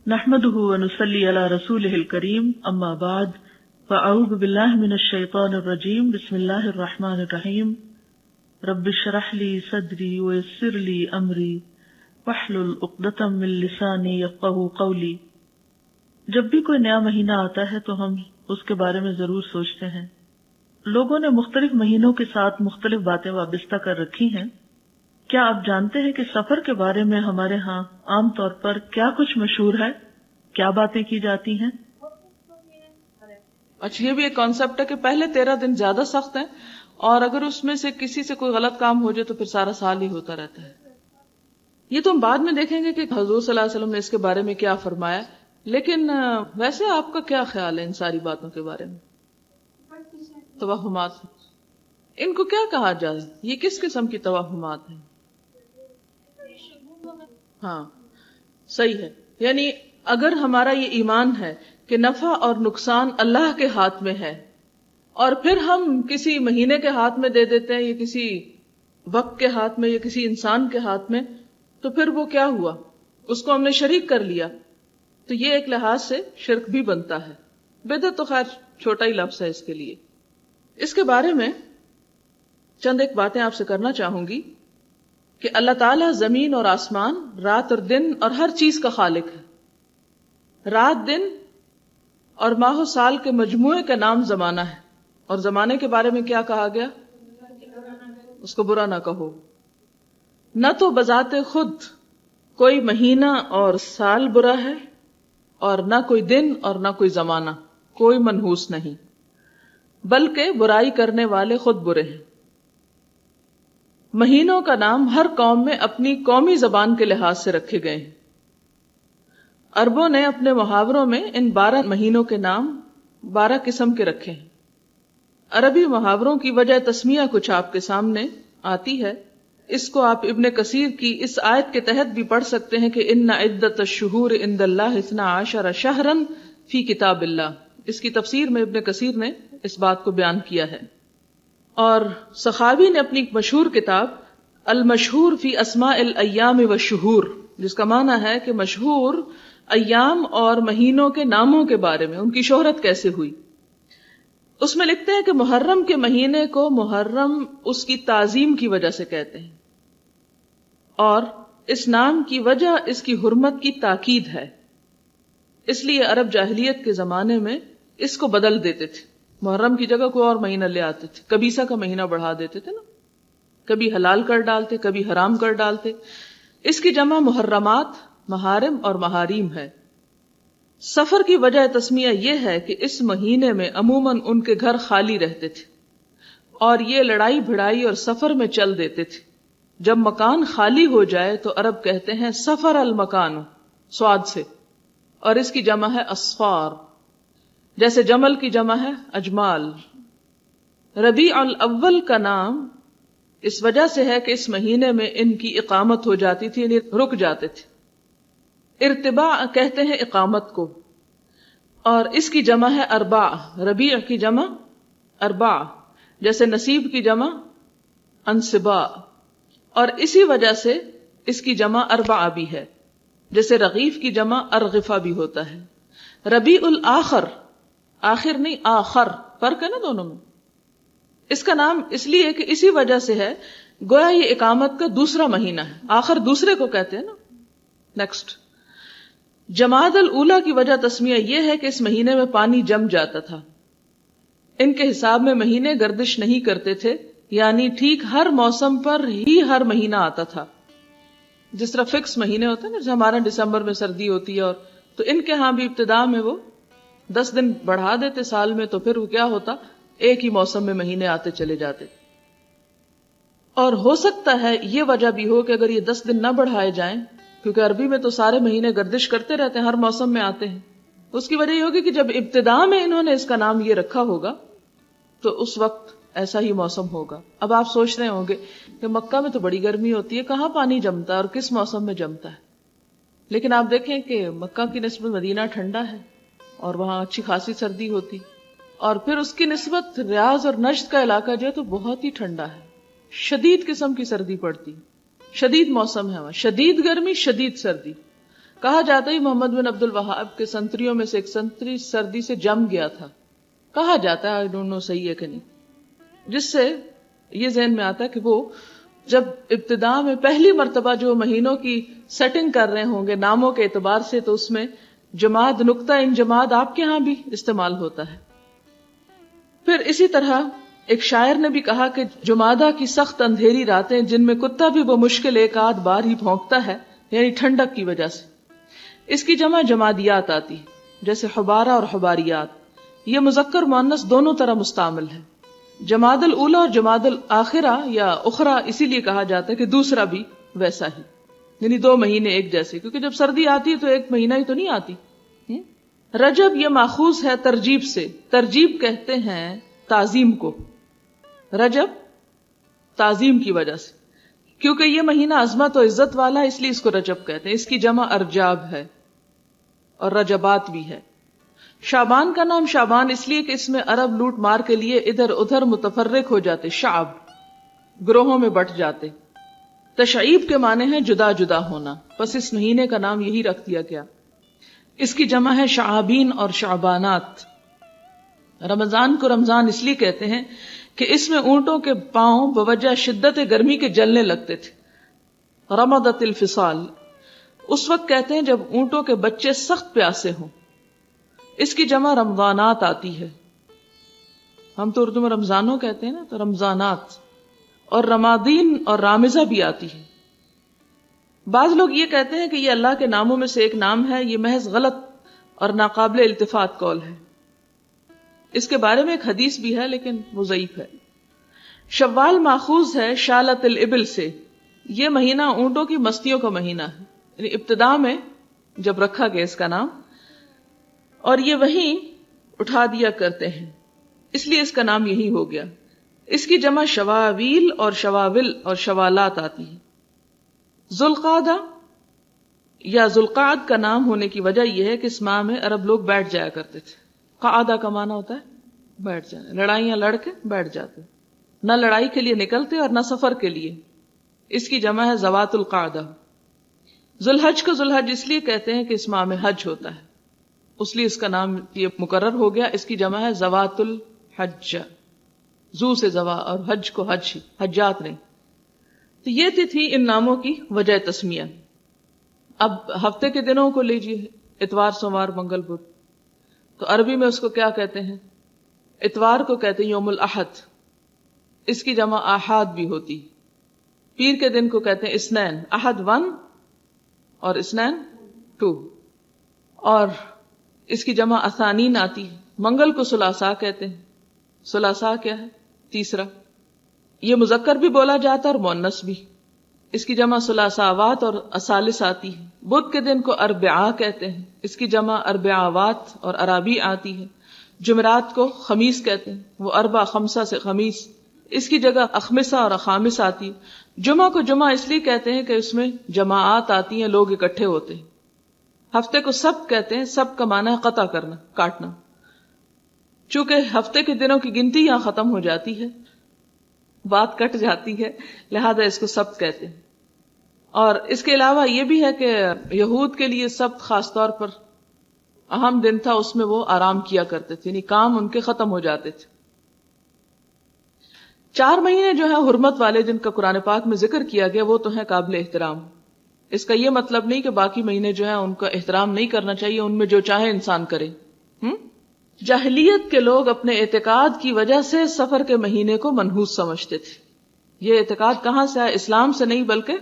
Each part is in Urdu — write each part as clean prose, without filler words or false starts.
نحمده ونصلي على رسوله الكريم اما بعد فاعوذ بالله من الشيطان الرجيم بسم الله الرحمن الرحيم رب اشرح لي صدري ويسر لي امري واحلل عقدة من لساني يفقهوا قولي۔ جب بھی کوئی نیا مہینہ آتا ہے تو ہم اس کے بارے میں ضرور سوچتے ہیں۔ لوگوں نے مختلف مہینوں کے ساتھ مختلف باتیں وابستہ کر رکھی ہیں۔ کیا آپ جانتے ہیں کہ سفر کے بارے میں ہمارے ہاں عام طور پر کیا کچھ مشہور ہے، کیا باتیں کی جاتی ہیں؟ اچھا، یہ بھی ایک کانسیپٹ ہے کہ پہلے 13 دن زیادہ سخت ہیں، اور اگر اس میں سے کسی سے کوئی غلط کام ہو جائے تو پھر سارا سال ہی ہوتا رہتا ہے۔ یہ تو ہم بعد میں دیکھیں گے کہ حضور صلی اللہ علیہ وسلم نے اس کے بارے میں کیا فرمایا، لیکن ویسے آپ کا کیا خیال ہے ان ساری باتوں کے بارے میں؟ توہمات، ان کو کیا کہا جائے؟ یہ کس قسم کی توہمات ہیں؟ ہاں صحیح ہے، یعنی اگر ہمارا یہ ایمان ہے کہ نفع اور نقصان اللہ کے ہاتھ میں ہے، اور پھر ہم کسی مہینے کے ہاتھ میں دے دیتے ہیں یا کسی وقت کے ہاتھ میں یا کسی انسان کے ہاتھ میں، تو پھر وہ کیا ہوا؟ اس کو ہم نے شریک کر لیا، تو یہ ایک لحاظ سے شرک بھی بنتا ہے۔ بدعت تو خیر چھوٹا ہی لفظ ہے اس کے لیے۔ اس کے بارے میں چند ایک باتیں آپ سے کرنا چاہوں گی کہ اللہ تعالیٰ زمین اور آسمان، رات اور دن اور ہر چیز کا خالق ہے۔ رات، دن اور ماہ و سال کے مجموعے کا نام زمانہ ہے، اور زمانے کے بارے میں کیا کہا گیا؟ اس کو برا نہ کہو۔ نہ تو بذات خود کوئی مہینہ اور سال برا ہے، اور نہ کوئی دن اور نہ کوئی زمانہ، کوئی منحوس نہیں، بلکہ برائی کرنے والے خود برے ہیں۔ مہینوں کا نام ہر قوم میں اپنی قومی زبان کے لحاظ سے رکھے گئے ہیں۔ عربوں نے اپنے محاوروں میں ان 12 مہینوں کے نام 12 قسم کے رکھے ہیں۔ عربی محاوروں کی وجہ تسمیہ کچھ آپ کے سامنے آتی ہے۔ اس کو آپ ابن کثیر کی اس آیت کے تحت بھی پڑھ سکتے ہیں کہ ان عدت الشہور عند اللہ 12 شہرا فی کتاب اللہ۔ اس کی تفسیر میں ابن کثیر نے اس بات کو بیان کیا ہے۔ اور سخاوی نے اپنی مشہور کتاب المشہور فی اسماء الایام والشہور، جس کا معنی ہے کہ مشہور ایام اور مہینوں کے ناموں کے بارے میں، ان کی شہرت کیسے ہوئی، اس میں لکھتے ہیں کہ محرم کے مہینے کو محرم اس کی تعظیم کی وجہ سے کہتے ہیں، اور اس نام کی وجہ اس کی حرمت کی تاکید ہے۔ اس لیے عرب جاہلیت کے زمانے میں اس کو بدل دیتے تھے، محرم کی جگہ کوئی اور مہینہ لے آتے تھے، کبیسہ کا مہینہ بڑھا دیتے تھے نا، کبھی حلال کر ڈالتے، کبھی حرام کر ڈالتے۔ اس کی جمع محرمات، محارم اور محاریم ہے۔ سفر کی وجہ تسمیہ یہ ہے کہ اس مہینے میں عموماً ان کے گھر خالی رہتے تھے، اور یہ لڑائی بھڑائی اور سفر میں چل دیتے تھے۔ جب مکان خالی ہو جائے تو عرب کہتے ہیں سفر المکان، سواد سے، اور اس کی جمع ہے اسفار، جیسے جمل کی جمع ہے اجمال۔ ربیع الاول کا نام اس وجہ سے ہے کہ اس مہینے میں ان کی اقامت ہو جاتی تھی، یعنی رک جاتے تھے۔ ارتباع کہتے ہیں اقامت کو، اور اس کی جمع ہے ارباع۔ ربیع کی جمع ارباع، جیسے نصیب کی جمع انصباء، اور اسی وجہ سے اس کی جمع اربعہ بھی ہے، جیسے رغیف کی جمع ارغفہ بھی ہوتا ہے۔ ربیع الاخر، آخر نہیں آخر، فرق ہے نا دونوں میں۔ اس کا نام اس لیے کہ اسی وجہ سے ہے، گویا یہ اقامت کا دوسرا مہینہ ہے، آخر دوسرے کو کہتے ہیں نا، نیکسٹ۔ جمادی الاولیٰ کی وجہ تسمیہ یہ ہے کہ اس مہینے میں پانی جم جاتا تھا۔ ان کے حساب میں مہینے گردش نہیں کرتے تھے، یعنی ٹھیک ہر موسم پر ہی ہر مہینہ آتا تھا۔ جس طرح فکس مہینے ہوتے ہیں نا، جیسے ہمارا دسمبر میں سردی ہوتی ہے، اور تو ان کے ہاں بھی ابتدا میں وہ 10 دن بڑھا دیتے سال میں، تو پھر وہ کیا ہوتا، ایک ہی موسم میں مہینے آتے چلے جاتے۔ اور ہو سکتا ہے یہ وجہ بھی ہو کہ اگر یہ 10 دن نہ بڑھائے جائیں، کیونکہ عربی میں تو سارے مہینے گردش کرتے رہتے ہیں، ہر موسم میں آتے ہیں، اس کی وجہ یہ ہوگی کہ جب ابتدا میں انہوں نے اس کا نام یہ رکھا ہوگا تو اس وقت ایسا ہی موسم ہوگا۔ اب آپ سوچ رہے ہوں گے کہ مکہ میں تو بڑی گرمی ہوتی ہے، کہاں پانی جمتا ہے اور کس موسم میں جمتا ہے؟ لیکن آپ دیکھیں کہ مکہ کی نسبت مدینہ ٹھنڈا ہے، اور وہاں اچھی خاصی سردی ہوتی، اور پھر اس کی نسبت ریاض اور نجد کا علاقہ جو ہے تو بہت ہی ٹھنڈا ہے، شدید قسم کی سردی پڑتی، شدید موسم ہے وہاں، شدید گرمی شدید سردی۔ کہا جاتا ہے محمد بن عبد الوہاب کے سنتریوں میں سے ایک سنتری سردی سے جم گیا تھا. کہا جاتا ہے, آئی ڈونٹ نو صحیح ہے کہ نہیں, جس سے یہ ذہن میں آتا ہے کہ وہ جب ابتدا میں پہلی مرتبہ جو مہینوں کی سیٹنگ کر رہے ہوں گے ناموں کے اعتبار سے, تو اس میں جماد نقطہ انجماد آپ کے ہاں بھی استعمال ہوتا ہے. پھر اسی طرح ایک شاعر نے بھی کہا کہ جمادہ کی سخت اندھیری راتیں جن میں کتا بھی بمشکل ایک آدھ بار ہی بھونکتا ہے, یعنی ٹھنڈک کی وجہ سے. اس کی جمع جمادیات آتی ہے, جیسے حبارہ اور حباریات. یہ مذکر مؤنث دونوں طرح مستعمل ہے. جماد الاولی اور جماد الاخرہ یا اخرى اسی لیے کہا جاتا ہے کہ دوسرا بھی ویسا ہی, یعنی 2 مہینے ایک جیسے, کیونکہ جب سردی آتی ہے تو 1 مہینہ ہی تو نہیں آتی. رجب یہ ماخوذ ہے ترجیب سے. ترجیب کہتے ہیں تعظیم کو. رجب تعظیم کی وجہ سے, کیونکہ یہ مہینہ عظمت و عزت والا ہے, اس لیے اس کو رجب کہتے ہیں. اس کی جمع ارجاب ہے اور رجبات بھی ہے. شعبان کا نام شعبان اس لیے کہ اس میں عرب لوٹ مار کے لیے ادھر ادھر متفرق ہو جاتے, شعب گروہوں میں بٹ جاتے. تشعیب کے معنی ہے جدا جدا ہونا, پس اس مہینے کا نام یہی رکھ دیا گیا. اس کی جمع ہے شعابین اور شعبانات. رمضان کو رمضان اس لیے کہتے ہیں کہ اس میں اونٹوں کے پاؤں بوجہ شدت گرمی کے جلنے لگتے تھے. رمضت الفصال اس وقت کہتے ہیں جب اونٹوں کے بچے سخت پیاسے ہوں. اس کی جمع رمضانات آتی ہے. ہم تو اردو میں رمضانوں کہتے ہیں نا, تو رمضانات. اور رمادین اور رامزہ بھی آتی ہے. بعض لوگ یہ کہتے ہیں کہ یہ اللہ کے ناموں میں سے ایک نام ہے. یہ محض غلط اور ناقابل التفات قول ہے. اس کے بارے میں ایک حدیث بھی ہے لیکن وہ ضعیف ہے. شوال ماخوذ ہے شالت الابل سے. یہ مہینہ اونٹوں کی مستیوں کا مہینہ ہے, یعنی ابتدا میں جب رکھا گیا اس کا نام, اور یہ وہیں اٹھا دیا کرتے ہیں, اس لیے اس کا نام یہی ہو گیا. اس کی جمع شواویل اور شواول اور شوالات آتی ہے. ذوالقعدہ یا ذوالقعد کا نام ہونے کی وجہ یہ ہے کہ اس ماہ میں عرب لوگ بیٹھ جایا کرتے تھے. قعدہ کا معنی ہوتا ہے بیٹھ جانا, لڑائیاں لڑ کے بیٹھ جاتے, نہ لڑائی کے لیے نکلتے اور نہ سفر کے لیے. اس کی جمع ہے ذوات القعدہ. ذوالحج کو ذوالحج اس لیے کہتے ہیں کہ اس ماہ میں حج ہوتا ہے, اس لیے اس کا نام یہ مقرر ہو گیا. اس کی جمع ہے ذوات الحج, زو سے زوا اور حج کو حج, حجات نہیں. تو یہ تھی ان ناموں کی وجہ تسمیہ. اب ہفتے کے دنوں کو لیجیے, اتوار سوموار منگل بدھ, تو عربی میں اس کو کیا کہتے ہیں؟ اتوار کو کہتے ہیں یوم الاحد. اس کی جمع آحاد بھی ہوتی. پیر کے دن کو کہتے ہیں اثنین, احد 1 اور اثنین 2, اور اس کی جمع اثانین آتی ہے. منگل کو ثلاثاء کہتے ہیں. ثلاثاء کیا ہے؟ تیسرا. یہ مذکر بھی بولا جاتا ہے اور مؤنث بھی. اس کی جمع ثلاثاوات اور اثالث آتی ہے. بدھ کے دن کو اربعاء کہتے ہیں. اس کی جمع اربعاوات اور ارابی آتی ہے. جمعرات کو خمیس کہتے ہیں, وہ اربع خمسہ سے خمیس. اس کی جگہ اخمسہ اور اخامس آتی ہے. جمعہ کو جمعہ اس لیے کہتے ہیں کہ اس میں جماعات آتی ہیں, لوگ اکٹھے ہوتے ہیں. ہفتے کو سبت کہتے ہیں. سبت کا معنی ہے قطع کرنا, کاٹنا. چونکہ ہفتے کے دنوں کی گنتی یہاں ختم ہو جاتی ہے, بات کٹ جاتی ہے, لہذا اس کو سبت کہتے ہیں. اور اس کے علاوہ یہ بھی ہے کہ یہود کے لیے سبت خاص طور پر اہم دن تھا, اس میں وہ آرام کیا کرتے تھے, یعنی کام ان کے ختم ہو جاتے تھے. 4 مہینے جو ہیں حرمت والے جن کا قرآن پاک میں ذکر کیا گیا وہ تو ہیں قابل احترام. اس کا یہ مطلب نہیں کہ باقی مہینے جو ہیں ان کا احترام نہیں کرنا چاہیے, ان میں جو چاہے انسان کرے. جاہلیت کے لوگ اپنے اعتقاد کی وجہ سے سفر کے مہینے کو منحوس سمجھتے تھے. یہ اعتقاد کہاں سے آیا؟ اسلام سے نہیں بلکہ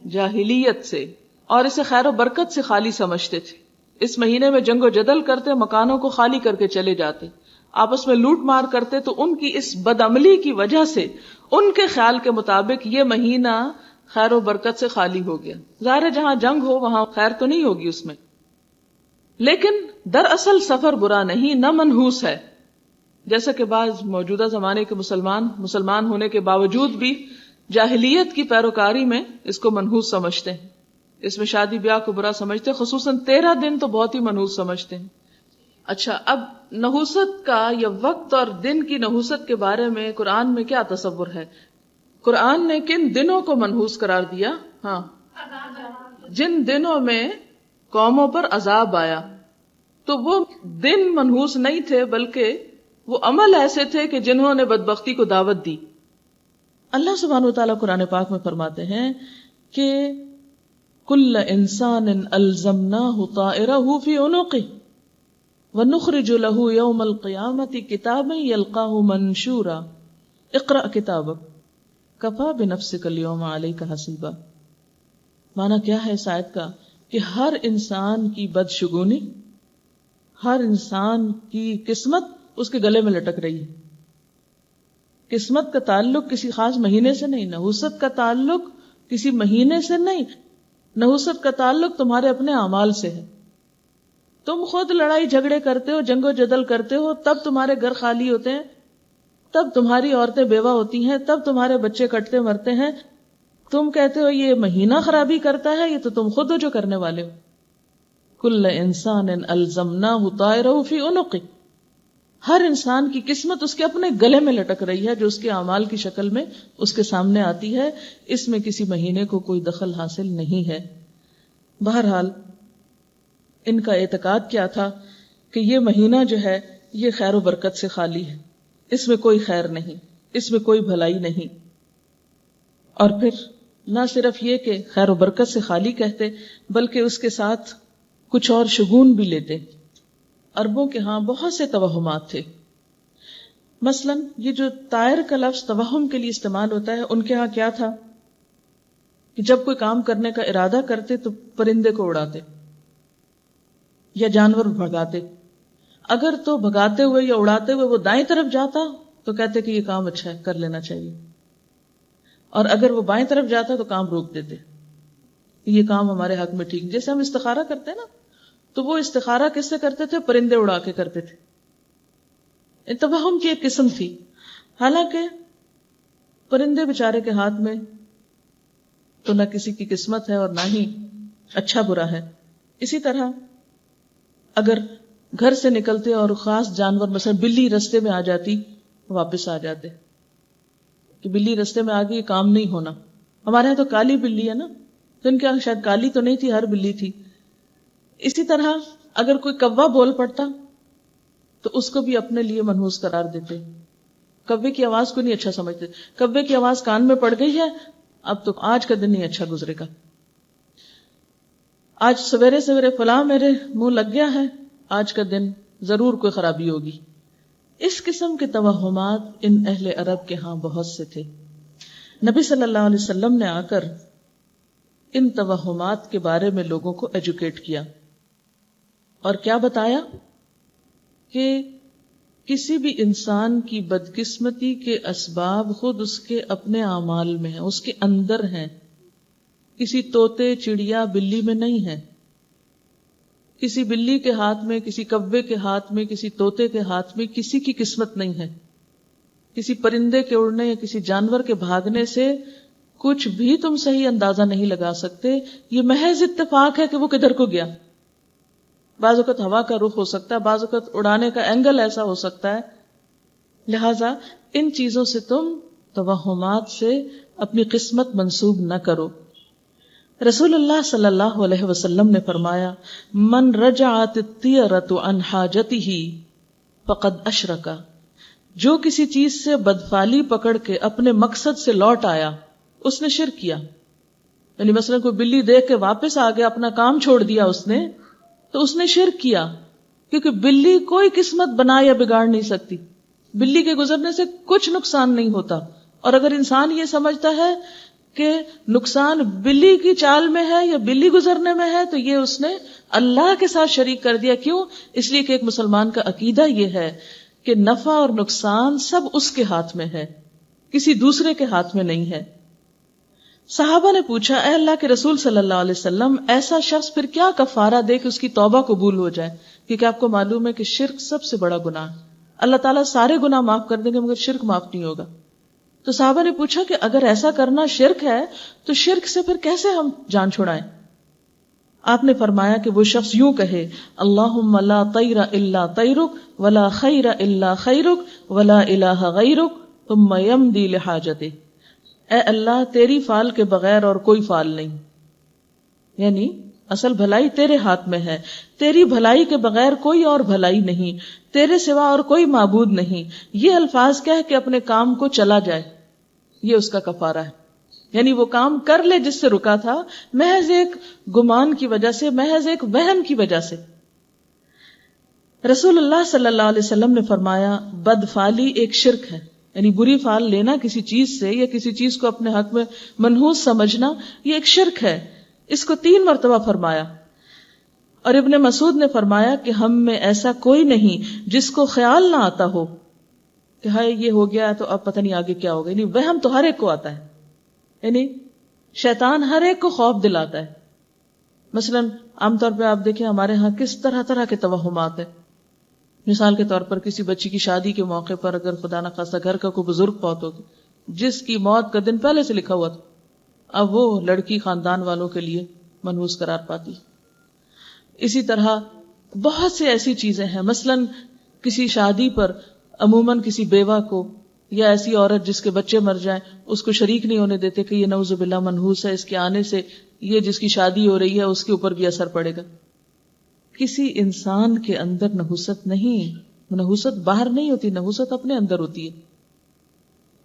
جاہلیت سے, اور اسے خیر و برکت سے خالی سمجھتے تھے. اس مہینے میں جنگ و جدل کرتے, مکانوں کو خالی کر کے چلے جاتے, آپس میں لوٹ مار کرتے. تو ان کی اس بدعملی کی وجہ سے ان کے خیال کے مطابق یہ مہینہ خیر و برکت سے خالی ہو گیا. ظاہر ہے جہاں جنگ ہو وہاں خیر تو نہیں ہوگی اس میں, لیکن دراصل سفر برا نہیں, نہ منحوس ہے. جیسا کہ بعض موجودہ زمانے کے مسلمان ہونے کے باوجود بھی جاہلیت کی پیروکاری میں اس کو منحوس سمجھتے ہیں. اس میں شادی بیاہ کو برا سمجھتے ہیں, خصوصاً 13 دن تو بہت ہی منحوس سمجھتے ہیں. اچھا, اب نحوست کا یا وقت اور دن کی نحوست کے بارے میں قرآن میں کیا تصور ہے؟ قرآن نے کن دنوں کو منحوس قرار دیا؟ ہاں, جن دنوں میں قوموں پر عذاب آیا، تو وہ دن منحوس نہیں تھے بلکہ وہ عمل ایسے تھے کہ جنہوں نے بدبختی کو دعوت دی۔ اللہ سبحانہ وتعالیٰ قرآن پاک میں فرماتے ہیں کہ کل انسان الزمناہ طائرہ فی عنقہ وَنُخْرِجُ لَهُ يَوْمَ الْقِيَامَةِ كِتَابًا يَلْقَاهُ مَنْشُورًا اقرأ کتابک کفیٰ بنفسک اليوم علیک حسیبا۔ معنی کیا ہے اس آیت کا؟ کہ ہر انسان کی بدشگونی، ہر انسان کی قسمت اس کے گلے میں لٹک رہی ہے۔ قسمت کا تعلق کسی خاص مہینے سے نہیں، نحوست کا تعلق کسی مہینے سے نہیں، نحوست کا تعلق تمہارے اپنے اعمال سے ہے۔ تم خود لڑائی جھگڑے کرتے ہو، جنگ و جدل کرتے ہو، تب تمہارے گھر خالی ہوتے ہیں، تب تمہاری عورتیں بیوہ ہوتی ہیں، تب تمہارے بچے کٹتے مرتے ہیں۔ تم کہتے ہو یہ مہینہ خرابی کرتا ہے، یہ تو تم خود ہو جو کرنے والے ہو۔ کل انسان الزمناہ طائرہ فی عنقہ، ہر انسان کی قسمت اس کے اپنے گلے میں لٹک رہی ہے، جو اس کے اعمال کی شکل میں اس کے سامنے آتی ہے۔ اس میں کسی مہینے کو کوئی دخل حاصل نہیں ہے۔ بہرحال ان کا اعتقاد کیا تھا کہ یہ مہینہ جو ہے یہ خیر و برکت سے خالی ہے، اس میں کوئی خیر نہیں، اس میں کوئی بھلائی نہیں۔ اور پھر نہ صرف یہ کہ خیر و برکت سے خالی کہتے، بلکہ اس کے ساتھ کچھ اور شگون بھی لیتے۔ عربوں کے ہاں بہت سے توہمات تھے۔ مثلا یہ جو طائر کا لفظ توہم کے لیے استعمال ہوتا ہے، ان کے ہاں کیا تھا کہ جب کوئی کام کرنے کا ارادہ کرتے تو پرندے کو اڑاتے یا جانور بھگاتے۔ اگر تو بھگاتے ہوئے یا اڑاتے ہوئے وہ دائیں طرف جاتا تو کہتے کہ یہ کام اچھا ہے، کر لینا چاہیے، اور اگر وہ بائیں طرف جاتا تو کام روک دیتے، یہ کام ہمارے حق میں ٹھیک۔ جیسے ہم استخارہ کرتے ہیں نا، تو وہ استخارہ کس سے کرتے تھے؟ پرندے اڑا کے کرتے تھے۔ توہم کی ایک قسم تھی، حالانکہ پرندے بیچارے کے ہاتھ میں تو نہ کسی کی قسمت ہے اور نہ ہی اچھا برا ہے۔ اسی طرح اگر گھر سے نکلتے اور خاص جانور مثلا بلی رستے میں آ جاتی، واپس آ جاتے کہ بلی رستے میں آ گئی، کام نہیں ہونا۔ ہمارے یہاں تو کالی بلی ہے نا، تو ان کے یہاں شاید کالی تو نہیں تھی، ہر بلی تھی۔ اسی طرح اگر کوئی کوا بول پڑتا تو اس کو بھی اپنے لیے منحوس قرار دیتے، کوے کی آواز کو نہیں اچھا سمجھتے، کوے کی آواز کان میں پڑ گئی ہے، اب تو آج کا دن نہیں اچھا گزرے گا، آج سویرے سویرے فلاں میرے منہ لگ گیا ہے، آج کا دن ضرور کوئی خرابی ہوگی۔ اس قسم کے توہمات ان اہل عرب کے ہاں بہت سے تھے۔ نبی صلی اللہ علیہ وسلم نے آ کر ان توہمات کے بارے میں لوگوں کو ایجوکیٹ کیا اور کیا بتایا کہ کسی بھی انسان کی بدقسمتی کے اسباب خود اس کے اپنے اعمال میں ہیں، اس کے اندر ہیں، کسی طوطے چڑیا بلی میں نہیں ہے۔ کسی بلی کے ہاتھ میں، کسی کوے کے ہاتھ میں، کسی طوطے کے ہاتھ میں کسی کی قسمت نہیں ہے۔ کسی پرندے کے اڑنے یا کسی جانور کے بھاگنے سے کچھ بھی تم صحیح اندازہ نہیں لگا سکتے، یہ محض اتفاق ہے کہ وہ کدھر کو گیا۔ بعض اوقات ہوا کا رخ ہو سکتا ہے، بعض اوقات اڑانے کا اینگل ایسا ہو سکتا ہے۔ لہٰذا ان چیزوں سے تم توہمات سے اپنی قسمت منسوب نہ کرو۔ رسول اللہ صلی اللہ علیہ وسلم نے فرمایا، من رجعت الطیرۃ عن حاجتہ فقد اشرک، جو کسی چیز سے بدفالی پکڑ کے اپنے مقصد سے لوٹ آیا اس نے شرک کیا۔ یعنی مثلا کوئی بلی دیکھ کے واپس آ گیا، اپنا کام چھوڑ دیا اس نے، تو اس نے شرک کیا، کیونکہ بلی کوئی قسمت بنا یا بگاڑ نہیں سکتی، بلی کے گزرنے سے کچھ نقصان نہیں ہوتا۔ اور اگر انسان یہ سمجھتا ہے کہ نقصان بلی کی چال میں ہے یا بلی گزرنے میں ہے، تو یہ اس نے اللہ کے ساتھ شریک کر دیا۔ کیوں؟ اس لیے کہ ایک مسلمان کا عقیدہ یہ ہے کہ نفع اور نقصان سب اس کے ہاتھ میں ہے، کسی دوسرے کے ہاتھ میں نہیں ہے۔ صحابہ نے پوچھا، اے اللہ کے رسول صلی اللہ علیہ وسلم، ایسا شخص پھر کیا کفارہ دے کہ اس کی توبہ قبول ہو جائے؟ کیونکہ آپ کو معلوم ہے کہ شرک سب سے بڑا گناہ ہے، اللہ تعالیٰ سارے گناہ معاف کر دیں گے مگر شرک معاف نہیں ہوگا۔ تو صحابہ نے پوچھا کہ اگر ایسا کرنا شرک ہے تو شرک سے پھر کیسے ہم جان چھڑائیں؟ آپ نے فرمایا کہ وہ شخص یوں کہے، اللہم لا طیر الا طیرک ولا خیر الا خیرک ولا الہ غیرک ثم یمضی لحاجتہ، اے اللہ تیری فال کے بغیر اور کوئی فال نہیں، یعنی اصل بھلائی تیرے ہاتھ میں ہے، تیری بھلائی کے بغیر کوئی اور بھلائی نہیں، تیرے سوا اور کوئی معبود نہیں. یہ الفاظ کہہ کہ اپنے کام کو چلا جائے، یہ اس کا کفارہ ہے. یعنی وہ کام کر لے جس سے رکا تھا، محض ایک گمان کی وجہ سے، محض ایک وہم کی وجہ سے. رسول اللہ صلی اللہ علیہ وسلم نے فرمایا بدفعلی ایک شرک ہے، یعنی بری فعل لینا کسی چیز سے یا کسی چیز کو اپنے حق میں منحوس سمجھنا، یہ ایک شرک ہے. اس کو 3 مرتبہ فرمایا. اور ابن مسعود نے فرمایا کہ ہم میں ایسا کوئی نہیں جس کو خیال نہ آتا ہو کہ ہائے یہ ہو گیا تو اب پتہ نہیں آگے کیا ہوگا. یعنی وہم تو ہر ایک کو آتا ہے، یعنی شیطان ہر ایک کو خوف دلاتا ہے. مثلا عام طور پہ آپ دیکھیں ہمارے ہاں کس طرح طرح کے توہمات ہیں. مثال کے طور پر کسی بچی کی شادی کے موقع پر اگر خدا نخواستہ گھر کا کوئی بزرگ فوت ہو گیا جس کی موت کا دن پہلے سے لکھا ہوا تھا، اب وہ لڑکی خاندان والوں کے لیے منحوس قرار پاتی. اسی طرح بہت سی ایسی چیزیں ہیں. مثلا کسی شادی پر عموماً کسی بیوہ کو یا ایسی عورت جس کے بچے مر جائیں اس کو شریک نہیں ہونے دیتے کہ یہ نعوذ باللہ منحوس ہے، اس کے آنے سے یہ جس کی شادی ہو رہی ہے اس کے اوپر بھی اثر پڑے گا. کسی انسان کے اندر نحوست نہیں، نحوست باہر نہیں ہوتی، نحوست اپنے اندر ہوتی ہے.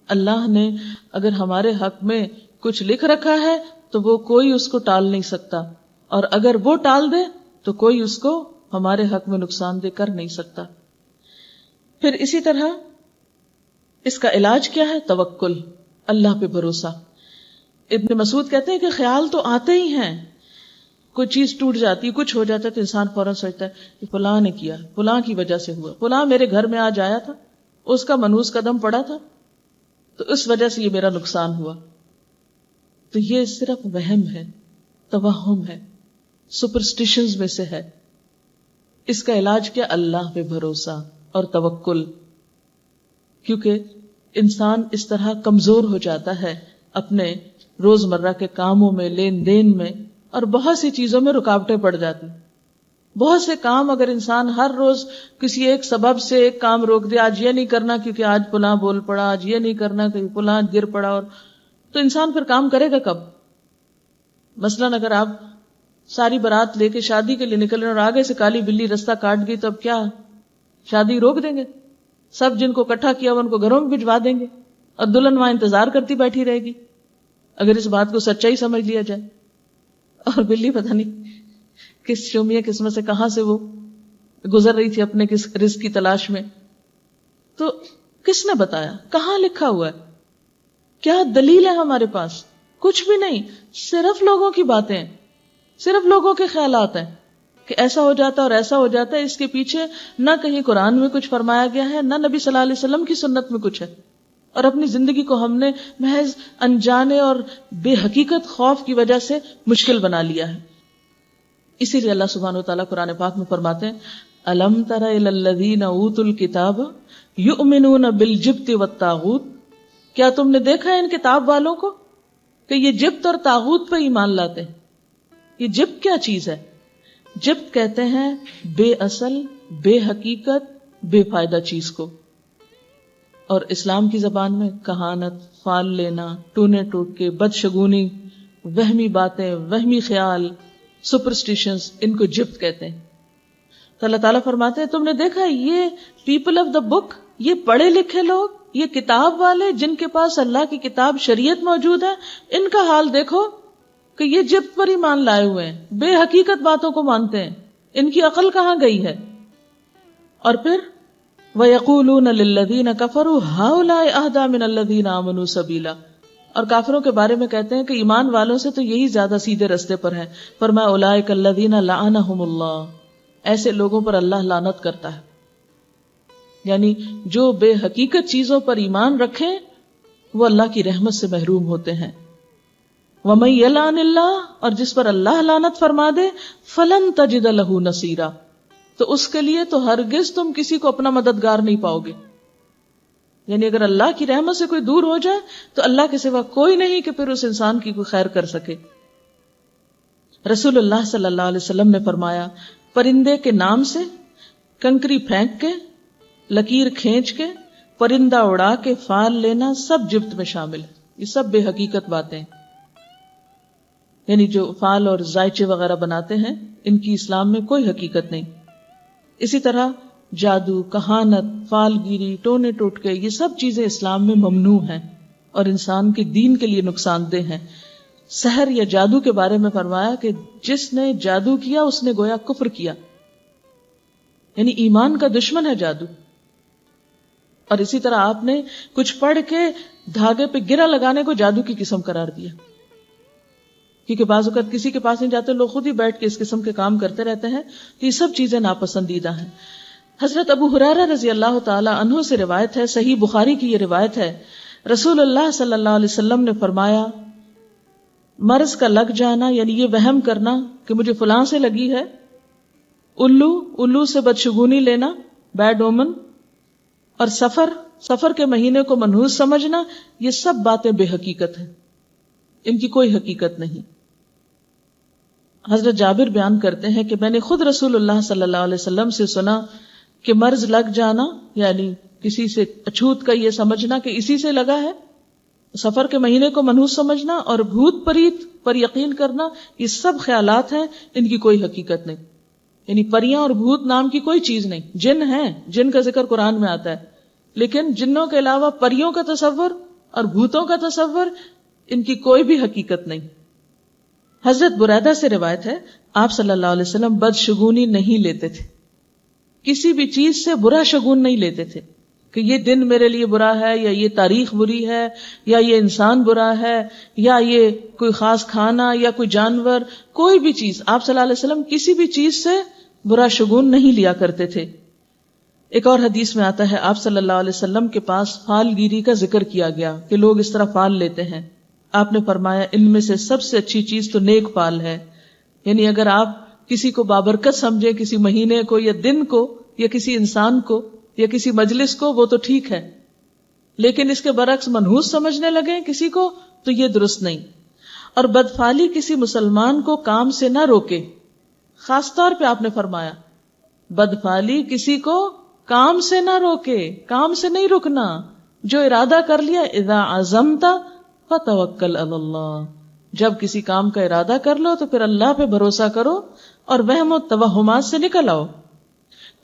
اللہ نے اگر ہمارے حق میں کچھ لکھ رکھا ہے تو وہ کوئی اس کو ٹال نہیں سکتا، اور اگر وہ ٹال دے تو کوئی اس کو ہمارے حق میں نقصان دہ کر نہیں سکتا. پھر اسی طرح اس کا علاج کیا ہے؟ توکل، اللہ پہ بھروسہ. ابن مسعود کہتے ہیں کہ خیال تو آتے ہی ہیں، کوئی چیز ٹوٹ جاتی، کچھ ہو جاتا ہے تو انسان فوراً سوچتا ہے کہ فلاں نے کیا، فلاں کی وجہ سے ہوا، فلاں میرے گھر میں آج آیا تھا، اس کا منحوس قدم پڑا تھا تو اس وجہ سے یہ میرا نقصان ہوا. تو یہ صرف وہم ہے، توہم ہے، سپرسٹیشنز میں سے ہے. اس کا علاج کیا؟ اللہ پہ بھروسہ اور توکل. کیونکہ انسان اس طرح کمزور ہو جاتا ہے اپنے روزمرہ کے کاموں میں، لین دین میں، اور بہت سی چیزوں میں رکاوٹیں پڑ جاتی. بہت سے کام اگر انسان ہر روز کسی ایک سبب سے ایک کام روک دے، آج یہ نہیں کرنا کیونکہ آج فلاں بول پڑا، آج یہ نہیں کرنا کیونکہ فلاں گر پڑا، اور تو انسان پھر کام کرے گا کب؟ مثلاً اگر آپ ساری بارات لے کے شادی کے لیے نکلے اور آگے سے کالی بلی رستہ کاٹ گئی تو اب کیا شادی روک دیں گے؟ سب جن کو اکٹھا کیا ان کو گھروں میں بھجوا دیں گے اور دلہن وہاں انتظار کرتی بیٹھی رہے گی اگر اس بات کو سچائی سمجھ لیا جائے. اور بلی پتہ نہیں کس شومیہ قسمت سے کہاں سے وہ گزر رہی تھی اپنے کس رزق کی تلاش میں. تو کس نے بتایا؟ کہاں لکھا ہوا ہے؟ کیا دلیل ہے ہمارے پاس؟ کچھ بھی نہیں، صرف لوگوں کی باتیں، صرف لوگوں کے خیالات ہیں کہ ایسا ہو جاتا اور ایسا ہو جاتا ہے. اس کے پیچھے نہ کہیں قرآن میں کچھ فرمایا گیا ہے، نہ نبی صلی اللہ علیہ وسلم کی سنت میں کچھ ہے، اور اپنی زندگی کو ہم نے محض انجانے اور بے حقیقت خوف کی وجہ سے مشکل بنا لیا ہے. اسی لیے اللہ سبحانہ وتعالیٰ قرآن پاک میں فرماتے ہیں الم تر الی الذین اوتوا الکتاب یؤمنون بالجبت والطاغوت، کیا تم نے دیکھا ہے ان کتاب والوں کو کہ یہ جبت اور طاغوت پہ ایمان لاتے ہیں. یہ جبت کیا چیز ہے؟ جبت کہتے ہیں بے اصل، بے حقیقت، بے فائدہ چیز کو، اور اسلام کی زبان میں کہانت، فال لینا، ٹونے ٹوٹکے، بدشگونی، وہمی باتیں، وہمی خیال، سپرسٹیشنز، ان کو جبت کہتے ہیں. تو اللہ تعالیٰ فرماتے ہیں تم نے دیکھا یہ پیپل آف دا بک، یہ پڑھے لکھے لوگ، یہ کتاب والے جن کے پاس اللہ کی کتاب شریعت موجود ہے، ان کا حال دیکھو کہ یہ جبت پر ایمان لائے ہوئے ہیں، بے حقیقت باتوں کو مانتے ہیں، ان کی عقل کہاں گئی ہے. اور پھر وَيَقُولُونَ لِلَّذِينَ كَفَرُوا هَؤُلَاءِ أَهْدَىٰ مِنَ الَّذِينَ آمَنُوا سَبِيلًا، اور کافروں کے بارے میں کہتے ہیں کہ ایمان والوں سے تو یہی زیادہ سیدھے رستے پر ہیں. فرمایا أُولَٰئِكَ الَّذِينَ لَعَنَهُمُ اللَّهُ، ایسے لوگوں پر اللہ لعنت کرتا ہے. یعنی جو بے حقیقت چیزوں پر ایمان رکھیں وہ اللہ کی رحمت سے محروم ہوتے ہیں. وَمَن يَلْعَنِ اللَّهُ، اور جس پر اللہ لعنت فرما دے فَلَن تَجِدَ لَهُ نَصِيرًا، تو اس کے لیے تو ہرگز تم کسی کو اپنا مددگار نہیں پاؤ گے. یعنی اگر اللہ کی رحمت سے کوئی دور ہو جائے تو اللہ کے سوا کوئی نہیں کہ پھر اس انسان کی کوئی خیر کر سکے. رسول اللہ صلی اللہ علیہ وسلم نے فرمایا پرندے کے نام سے، کنکری پھینک کے، لکیر کھینچ کے، پرندہ اڑا کے، فال لینا، سب جبت میں شامل ہے. یہ سب بے حقیقت باتیں. یعنی جو فال اور زائچے وغیرہ بناتے ہیں ان کی اسلام میں کوئی حقیقت نہیں. اسی طرح جادو، کہانت، فال گیری، ٹونے ٹوٹکے، یہ سب چیزیں اسلام میں ممنوع ہیں اور انسان کے دین کے لیے نقصان دہ ہیں. سحر یا جادو کے بارے میں فرمایا کہ جس نے جادو کیا اس نے گویا کفر کیا، یعنی ایمان کا دشمن ہے جادو. اور اسی طرح آپ نے کچھ پڑھ کے دھاگے پہ گرا لگانے کو جادو کی قسم قرار دیا، کیونکہ بعض اوقات کسی کے پاس نہیں جاتے، لوگ خود ہی بیٹھ کے اس قسم کے کام کرتے رہتے ہیں. تو یہ سب چیزیں ناپسندیدہ ہیں. حضرت ابو ہریرہ رضی اللہ تعالی عنہ سے روایت ہے، صحیح بخاری کی یہ روایت ہے، رسول اللہ صلی اللہ علیہ وسلم نے فرمایا مرض کا لگ جانا، یعنی یہ وہم کرنا کہ مجھے فلاں سے لگی ہے، الو سے بدشگونی لینا، بیڈ اومن، اور سفر کے مہینے کو منحوس سمجھنا، یہ سب باتیں بے حقیقت ہیں، ان کی کوئی حقیقت نہیں. حضرت جابر بیان کرتے ہیں کہ میں نے خود رسول اللہ صلی اللہ علیہ وسلم سے سنا کہ مرض لگ جانا یعنی کسی سے اچھوت کا یہ سمجھنا کہ اسی سے لگا ہے، سفر کے مہینے کو منحوس سمجھنا اور بھوت پریت پر یقین کرنا، یہ سب خیالات ہیں، ان کی کوئی حقیقت نہیں. یعنی پریاں اور بھوت نام کی کوئی چیز نہیں. جن ہیں، جن کا ذکر قرآن میں آتا ہے، لیکن جنوں کے علاوہ پریوں کا تصور اور بھوتوں کا تصور، ان کی کوئی بھی حقیقت نہیں. حضرت بریدہ سے روایت ہے، آپ صلی اللہ علیہ وسلم بدشگونی نہیں لیتے تھے، کسی بھی چیز سے برا شگون نہیں لیتے تھے کہ یہ دن میرے لیے برا ہے، یا یہ تاریخ بری ہے، یا یہ انسان برا ہے، یا یہ کوئی خاص کھانا یا کوئی جانور، کوئی بھی چیز. آپ صلی اللہ علیہ وسلم کسی بھی چیز سے برا شگون نہیں لیا کرتے تھے. ایک اور حدیث میں آتا ہے آپ صلی اللہ علیہ وسلم کے پاس فال گیری کا ذکر کیا گیا کہ لوگ اس طرح فال لیتے ہیں. آپ نے فرمایا ان میں سے سب سے اچھی چیز تو نیک فال ہے. یعنی اگر آپ کسی کو بابرکت سمجھے، کسی مہینے کو یا دن کو یا کسی انسان کو یا کسی مجلس کو، وہ تو ٹھیک ہے، لیکن اس کے برعکس منحوس سمجھنے لگے کسی کو تو یہ درست نہیں. اور بدفعلی کسی مسلمان کو کام سے نہ روکے. خاص طور پہ آپ نے فرمایا بدفعلی کسی کو کام سے نہ روکے، کام سے نہیں رکنا. جو ارادہ کر لیا، اذا عزمت فتوکل علی اللہ، جب کسی کام کا ارادہ کر لو تو پھر اللہ پہ بھروسہ کرو اور وہم و توہمات سے نکل آؤ.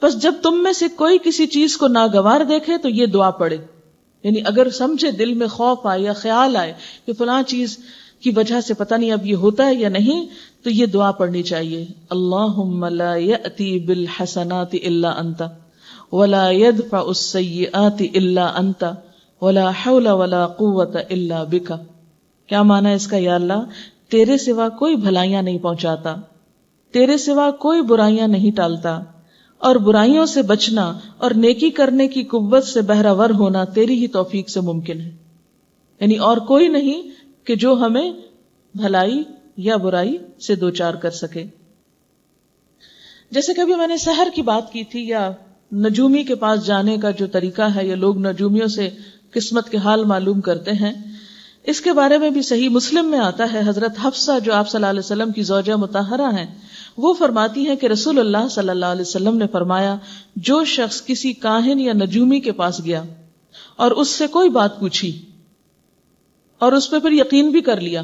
بس جب تم میں سے کوئی کسی چیز کو ناگوار دیکھے تو یہ دعا پڑھے. یعنی اگر سمجھے دل میں خوف آئے یا خیال آئے کہ فلاں چیز کی وجہ سے پتہ نہیں اب یہ ہوتا ہے یا نہیں، تو یہ دعا پڑھنی چاہیے، اللہم لا یأتی بالحسنات الا انت ولا يدفع السیئات الا انت ولا حول ولا قوت الا بک. کیا معنی اس کا؟ یا اللہ تیرے سوا کوئی بھلائیاں نہیں پہنچاتا، تیرے سوا کوئی برائیاں نہیں ٹالتا، اور برائیوں سے بچنا اور نیکی کرنے کی قوت سے بہرہ ہونا تیری ہی توفیق سے ممکن ہے. یعنی اور کوئی نہیں کہ جو ہمیں بھلائی یا برائی سے دوچار کر سکے. جیسے کبھی میں نے سحر کی بات کی تھی، یا نجومی کے پاس جانے کا جو طریقہ ہے، یا لوگ نجومیوں سے قسمت کے حال معلوم کرتے ہیں، اس کے بارے میں بھی صحیح مسلم میں آتا ہے. حضرت حفصہ جو آپ صلی اللہ علیہ وسلم کی زوجہ مطہرہ ہیں، وہ فرماتی ہیں کہ رسول اللہ صلی اللہ علیہ وسلم نے فرمایا جو شخص کسی کاہن یا نجومی کے پاس گیا اور اس سے کوئی بات پوچھی اور اس پہ پھر یقین بھی کر لیا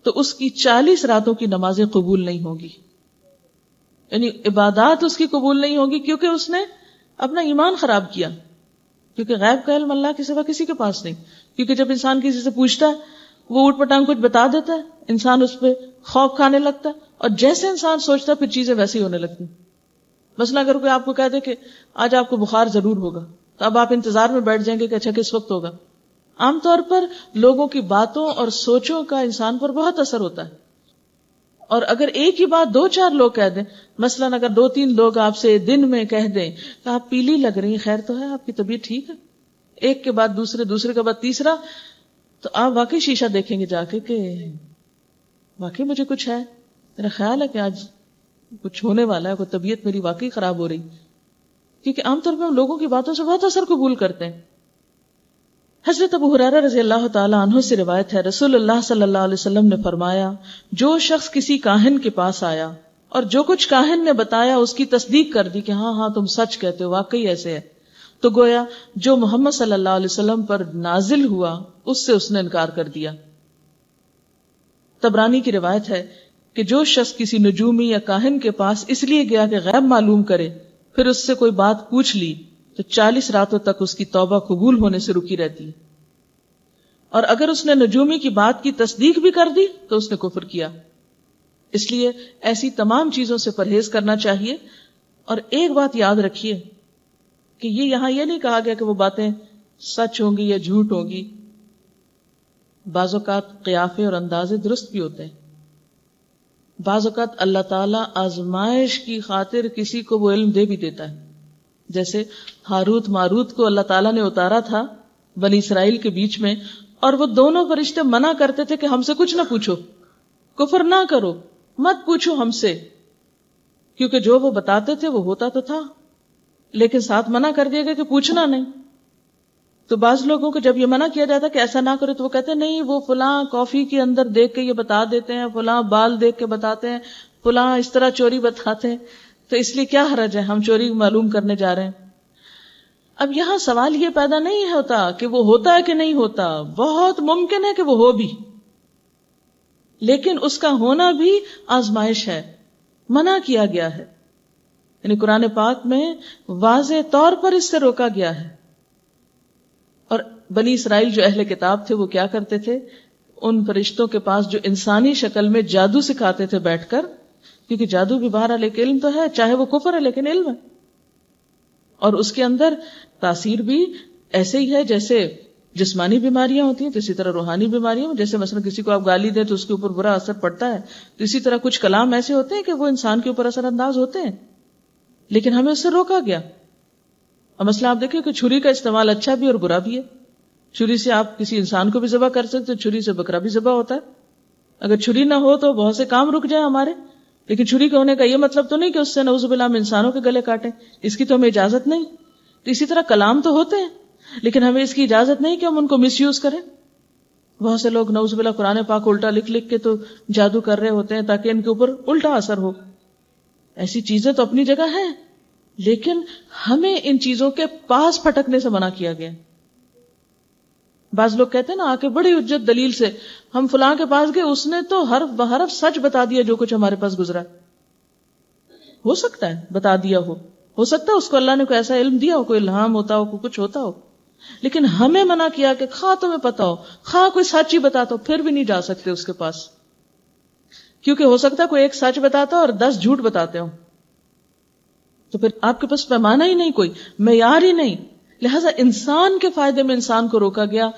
تو اس کی 40 راتوں کی نمازیں قبول نہیں ہوگی. یعنی عبادات اس کی قبول نہیں ہوگی کیونکہ اس نے اپنا ایمان خراب کیا، کیونکہ غیب کا علم اللہ کے سوا کسی کے پاس نہیں. کیونکہ جب انسان کسی سے پوچھتا ہے وہ اوٹ پٹانگ کچھ بتا دیتا ہے، انسان اس پہ خوف کھانے لگتا ہے، اور جیسے انسان سوچتا ہے پھر چیزیں ویسی ہونے لگتی. مثلا اگر کوئی آپ کو کہہ دے کہ آج آپ کو بخار ضرور ہوگا، تو اب آپ انتظار میں بیٹھ جائیں گے کہ اچھا کس وقت ہوگا. عام طور پر لوگوں کی باتوں اور سوچوں کا انسان پر بہت اثر ہوتا ہے. اور اگر ایک ہی بات 2-4 لوگ کہہ دیں، مثلا اگر 2-3 لوگ آپ سے دن میں کہہ دیں کہ آپ پیلی لگ رہی ہیں، خیر تو ہے، آپ کی طبیعت ٹھیک ہے، ایک کے بعد دوسرے، دوسرے کے بعد تیسرا، تو آپ واقعی شیشہ دیکھیں گے جا کے کہ واقعی مجھے کچھ ہے، میرا خیال ہے کہ آج کچھ ہونے والا ہے، کوئی طبیعت میری واقعی خراب ہو رہی. کیونکہ عام طور پہ ہم لوگوں کی باتوں سے بہت اثر قبول کرتے ہیں. حضرت ابو ہریرہ رضی اللہ تعالی عنہ سے روایت ہے، رسول اللہ صلی اللہ علیہ وسلم نے فرمایا جو شخص کسی کاہن کے پاس آیا اور جو کچھ کاہن نے بتایا اس کی تصدیق کر دی کہ ہاں ہاں تم سچ کہتے ہو، واقعی ایسے ہے، تو گویا جو محمد صلی اللہ علیہ وسلم پر نازل ہوا اس سے اس نے انکار کر دیا. طبرانی کی روایت ہے کہ جو شخص کسی نجومی یا کاہن کے پاس اس لیے گیا کہ غیب معلوم کرے، پھر اس سے کوئی بات پوچھ لی تو 40 راتوں تک اس کی توبہ قبول ہونے سے رکی رہتی ہے، اور اگر اس نے نجومی کی بات کی تصدیق بھی کر دی تو اس نے کفر کیا۔ اس لیے ایسی تمام چیزوں سے پرہیز کرنا چاہیے۔ اور ایک بات یاد رکھیے کہ یہاں یہ نہیں کہا گیا کہ وہ باتیں سچ ہوں گی یا جھوٹ ہوں گی، بعض اوقات قیافے اور اندازے درست بھی ہوتے ہیں، بعض اوقات اللہ تعالیٰ آزمائش کی خاطر کسی کو وہ علم دے بھی دیتا ہے، جیسے ہاروت ماروت کو اللہ تعالیٰ نے اتارا تھا بنی اسرائیل کے بیچ میں، اور وہ دونوں فرشتے منع کرتے تھے کہ ہم سے کچھ نہ پوچھو، کفر نہ کرو، مت پوچھو ہم سے، کیونکہ جو وہ بتاتے تھے وہ ہوتا تو تھا، لیکن ساتھ منع کر دیا گیا کہ پوچھنا نہیں۔ تو بعض لوگوں کو جب یہ منع کیا جاتا کہ ایسا نہ کرو تو وہ کہتے ہیں نہیں، وہ فلاں کافی کے اندر دیکھ کے یہ بتا دیتے ہیں، فلاں بال دیکھ کے بتاتے ہیں، فلاں اس طرح چوری بتاتے ہیں، تو اس لیے کیا حرج ہے، ہم چوری معلوم کرنے جا رہے ہیں۔ اب یہاں سوال یہ پیدا نہیں ہوتا کہ وہ ہوتا ہے کہ نہیں ہوتا، بہت ممکن ہے کہ وہ ہو بھی، لیکن اس کا ہونا بھی آزمائش ہے، منع کیا گیا ہے، یعنی قرآن پاک میں واضح طور پر اس سے روکا گیا ہے۔ اور بنی اسرائیل جو اہل کتاب تھے وہ کیا کرتے تھے، ان فرشتوں کے پاس جو انسانی شکل میں جادو سکھاتے تھے بیٹھ کر، کیونکہ جادو بھی بہرحال ایک علم تو ہے، چاہے وہ کفر ہے لیکن علم ہے، اور اس کے اندر تاثیر بھی ایسے ہی ہے جیسے جسمانی بیماریاں ہوتی ہیں، تو اسی طرح روحانی بیماریاں، جیسے مثلا کسی کو آپ گالی دیں تو اس کے اوپر برا اثر پڑتا ہے، تو اسی طرح کچھ کلام ایسے ہوتے ہیں کہ وہ انسان کے اوپر اثر انداز ہوتے ہیں، لیکن ہمیں اس سے روکا گیا۔ اور مسئلہ آپ دیکھیں کہ چھری کا استعمال اچھا بھی اور برا بھی ہے، چھری سے آپ کسی انسان کو بھی ذبح کر سکتے، چھری سے بکرا بھی ذبح ہوتا ہے، اگر چھری نہ ہو تو بہت سے کام رک جائیں ہمارے، لیکن چھری کے ہونے کا یہ مطلب تو نہیں کہ اس سے نعوذ باللہ ہم انسانوں کے گلے کاٹیں، اس کی تو ہمیں اجازت نہیں۔ تو اسی طرح کلام تو ہوتے ہیں لیکن ہمیں اس کی اجازت نہیں کہ ہم ان کو مس یوز کریں۔ بہت سے لوگ نعوذ باللہ قرآن پاک الٹا لکھ لکھ کے تو جادو کر رہے ہوتے ہیں تاکہ ان کے اوپر الٹا اثر ہو۔ ایسی چیزیں تو اپنی جگہ ہیں، لیکن ہمیں ان چیزوں کے پاس پھٹکنے سے منع کیا گیا۔ بعض لوگ کہتے ہیں نا، آ کے بڑی حجت دلیل سے ہم فلاں کے پاس گئے، اس نے تو حرف بحرف سچ بتا دیا جو کچھ ہمارے پاس گزرا۔ ہو سکتا ہے بتا دیا ہو سکتا ہے اس کو اللہ نے کوئی ایسا علم دیا ہو، کوئی الہام ہوتا ہو، کوئی کچھ ہوتا ہو، لیکن ہمیں منع کیا کہ خواہ تمہیں پتا ہو، خواہ کوئی سچ ہی بتاتا ہو، پھر بھی نہیں جا سکتے اس کے پاس، کیونکہ ہو سکتا ہے کوئی ایک سچ بتاتا ہو اور 10 جھوٹ بتاتے ہو، تو پھر آپ کے پاس پیمانہ ہی نہیں، کوئی معیار ہی نہیں۔ لہذا انسان کے فائدے میں انسان کو روکا گیا،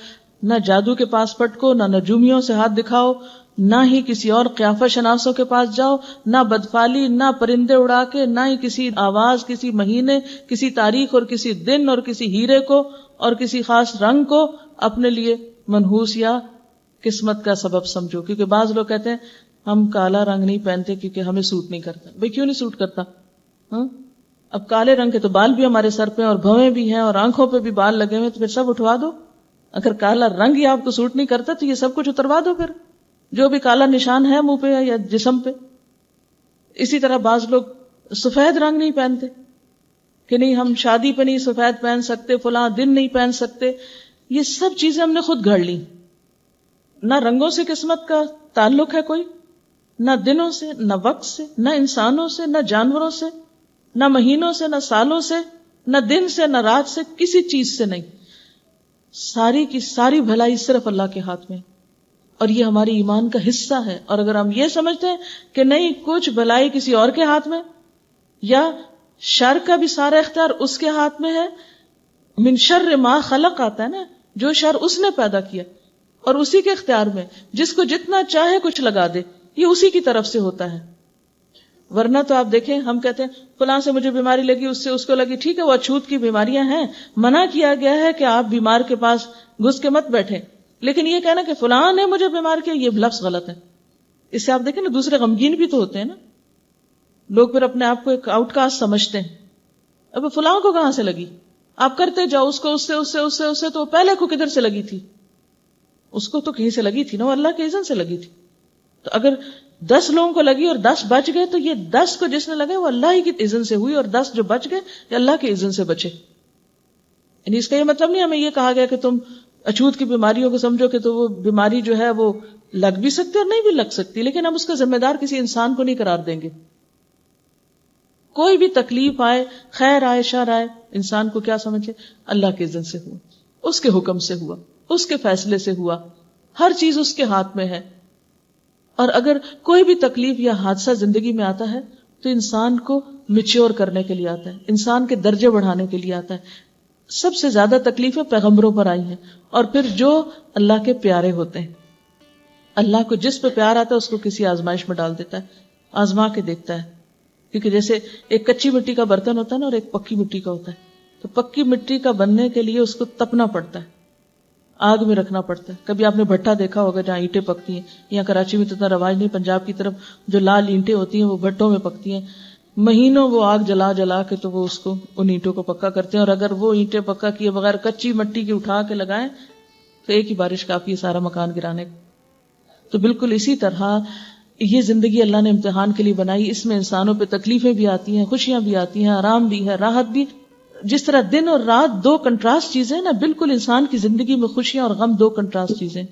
نہ جادو کے پاس پٹکو، نہ نجومیوں سے ہاتھ دکھاؤ، نہ ہی کسی اور قیافہ شناسوں کے پاس جاؤ، نہ بدفالی، نہ پرندے اڑا کے، نہ ہی کسی آواز، کسی مہینے، کسی تاریخ اور کسی دن اور کسی ہیرے کو اور کسی خاص رنگ کو اپنے لیے منحوس یا قسمت کا سبب سمجھو۔ کیونکہ بعض لوگ کہتے ہیں ہم کالا رنگ نہیں پہنتے کیونکہ ہمیں سوٹ نہیں کرتا۔ بھئی کیوں نہیں سوٹ کرتا؟ اب کالے رنگ کے تو بال بھی ہمارے سر پہ اور بھویں بھی ہیں اور آنکھوں پہ بھی بال لگے ہوئے، تو پھر سب اٹھوا دو۔ اگر کالا رنگ ہی آپ کو سوٹ نہیں کرتا تو یہ سب کچھ اتروا دو، پھر جو بھی کالا نشان ہے منہ پہ یا جسم پہ۔ اسی طرح بعض لوگ سفید رنگ نہیں پہنتے کہ نہیں ہم شادی پہ نہیں سفید پہن سکتے، فلاں دن نہیں پہن سکتے۔ یہ سب چیزیں ہم نے خود گھڑ لی، نہ رنگوں سے قسمت کا تعلق ہے کوئی، نہ دنوں سے، نہ وقت سے، نہ انسانوں سے، نہ جانوروں سے، نہ مہینوں سے، نہ سالوں سے، نہ دن سے، نہ رات سے، کسی چیز سے نہیں۔ ساری کی ساری بھلائی صرف اللہ کے ہاتھ میں، اور یہ ہماری ایمان کا حصہ ہے۔ اور اگر ہم یہ سمجھتے ہیں کہ نہیں کچھ بھلائی کسی اور کے ہاتھ میں، یا شر کا بھی سارا اختیار اس کے ہاتھ میں ہے، من شر ما خلق آتا ہے نا، جو شر اس نے پیدا کیا اور اسی کے اختیار میں، جس کو جتنا چاہے کچھ لگا دے، یہ اسی کی طرف سے ہوتا ہے۔ ورنہ تو آپ دیکھیں ہم کہتے ہیں فلاں سے مجھے بیماری لگی، اس سے اس کو لگی، ٹھیک ہے وہ اچھوت کی بیماریاں ہیں، منع کیا گیا ہے کہ آپ بیمار کے پاس گھس کے مت بیٹھیں، لیکن یہ کہنا کہ فلاں نے مجھے بیمار کیا، یہ لفظ غلط ہے۔ اس سے آپ دیکھیں نا دوسرے غمگین بھی تو ہوتے ہیں نا، لوگ پھر اپنے آپ کو ایک آؤٹ کاسٹ سمجھتے ہیں۔ اب فلاں کو کہاں سے لگی؟ آپ کرتے جاؤ اس کو، اس سے تو پہلے کو کدھر سے لگی تھی؟ اس کو تو کہیں سے لگی تھی نا، وہ اللہ کے اذن سے لگی تھی۔ تو اگر 10 لوگوں کو لگی اور 10 بچ گئے تو یہ 10 کو جس نے لگے وہ اللہ کی اذن سے ہوئی، اور 10 جو بچ گئے یہ اللہ کے اذن سے بچے۔ یعنی اس کا یہ مطلب نہیں ہمیں یہ کہا گیا کہ تم اچھوت کی بیماریوں کو سمجھو کہ تو وہ بیماری جو ہے وہ لگ بھی سکتی اور نہیں بھی لگ سکتی، لیکن ہم اس کا ذمہ دار کسی انسان کو نہیں قرار دیں گے. کوئی بھی تکلیف آئے، خیر آئے، شر آئے، انسان کو کیا سمجھے؟ اللہ کے اذن سے ہوا، اس کے حکم سے ہوا، اس کے فیصلے سے ہوا، ہر چیز اس کے ہاتھ میں ہے. اور اگر کوئی بھی تکلیف یا حادثہ زندگی میں آتا ہے تو انسان کو میچور کرنے کے لیے آتا ہے، انسان کے درجے بڑھانے کے لیے آتا ہے. سب سے زیادہ تکلیفیں پیغمبروں پر آئی ہیں، اور پھر جو اللہ کے پیارے ہوتے ہیں. اللہ کو جس پہ پیار آتا ہے اس کو کسی آزمائش میں ڈال دیتا ہے، آزما کے دیکھتا ہے. کیونکہ جیسے ایک کچی مٹی کا برتن ہوتا ہے نا اور ایک پکی مٹی کا ہوتا ہے، تو پکی مٹی کا بننے کے لیے اس کو تپنا پڑتا ہے، آگ میں رکھنا پڑتا ہے. کبھی آپ نے بھٹا دیکھا ہوگا جہاں اینٹیں پکتی ہیں، یہاں کراچی میں تو اتنا رواج نہیں، پنجاب کی طرف جو لال اینٹیں ہوتی ہیں وہ بھٹوں میں پکتی ہیں، مہینوں وہ آگ جلا جلا کے تو وہ اس کو ان اینٹوں کو پکا کرتے ہیں. اور اگر وہ اینٹیں پکا کیے بغیر کچی مٹی کی اٹھا کے لگائیں تو ایک ہی بارش کافی ہے سارا مکان گرانے کا. تو بالکل اسی طرح یہ زندگی اللہ نے امتحان کے لیے بنائی. اس میں انسانوں پہ تکلیفیں بھی آتی ہیں، خوشیاں بھی آتی ہیں، آرام بھی ہے، راحت بھی. جس طرح دن اور رات دو کنٹراسٹ چیزیں نا، بالکل انسان کی زندگی میں خوشیاں اور غم دو کنٹراسٹ چیزیں.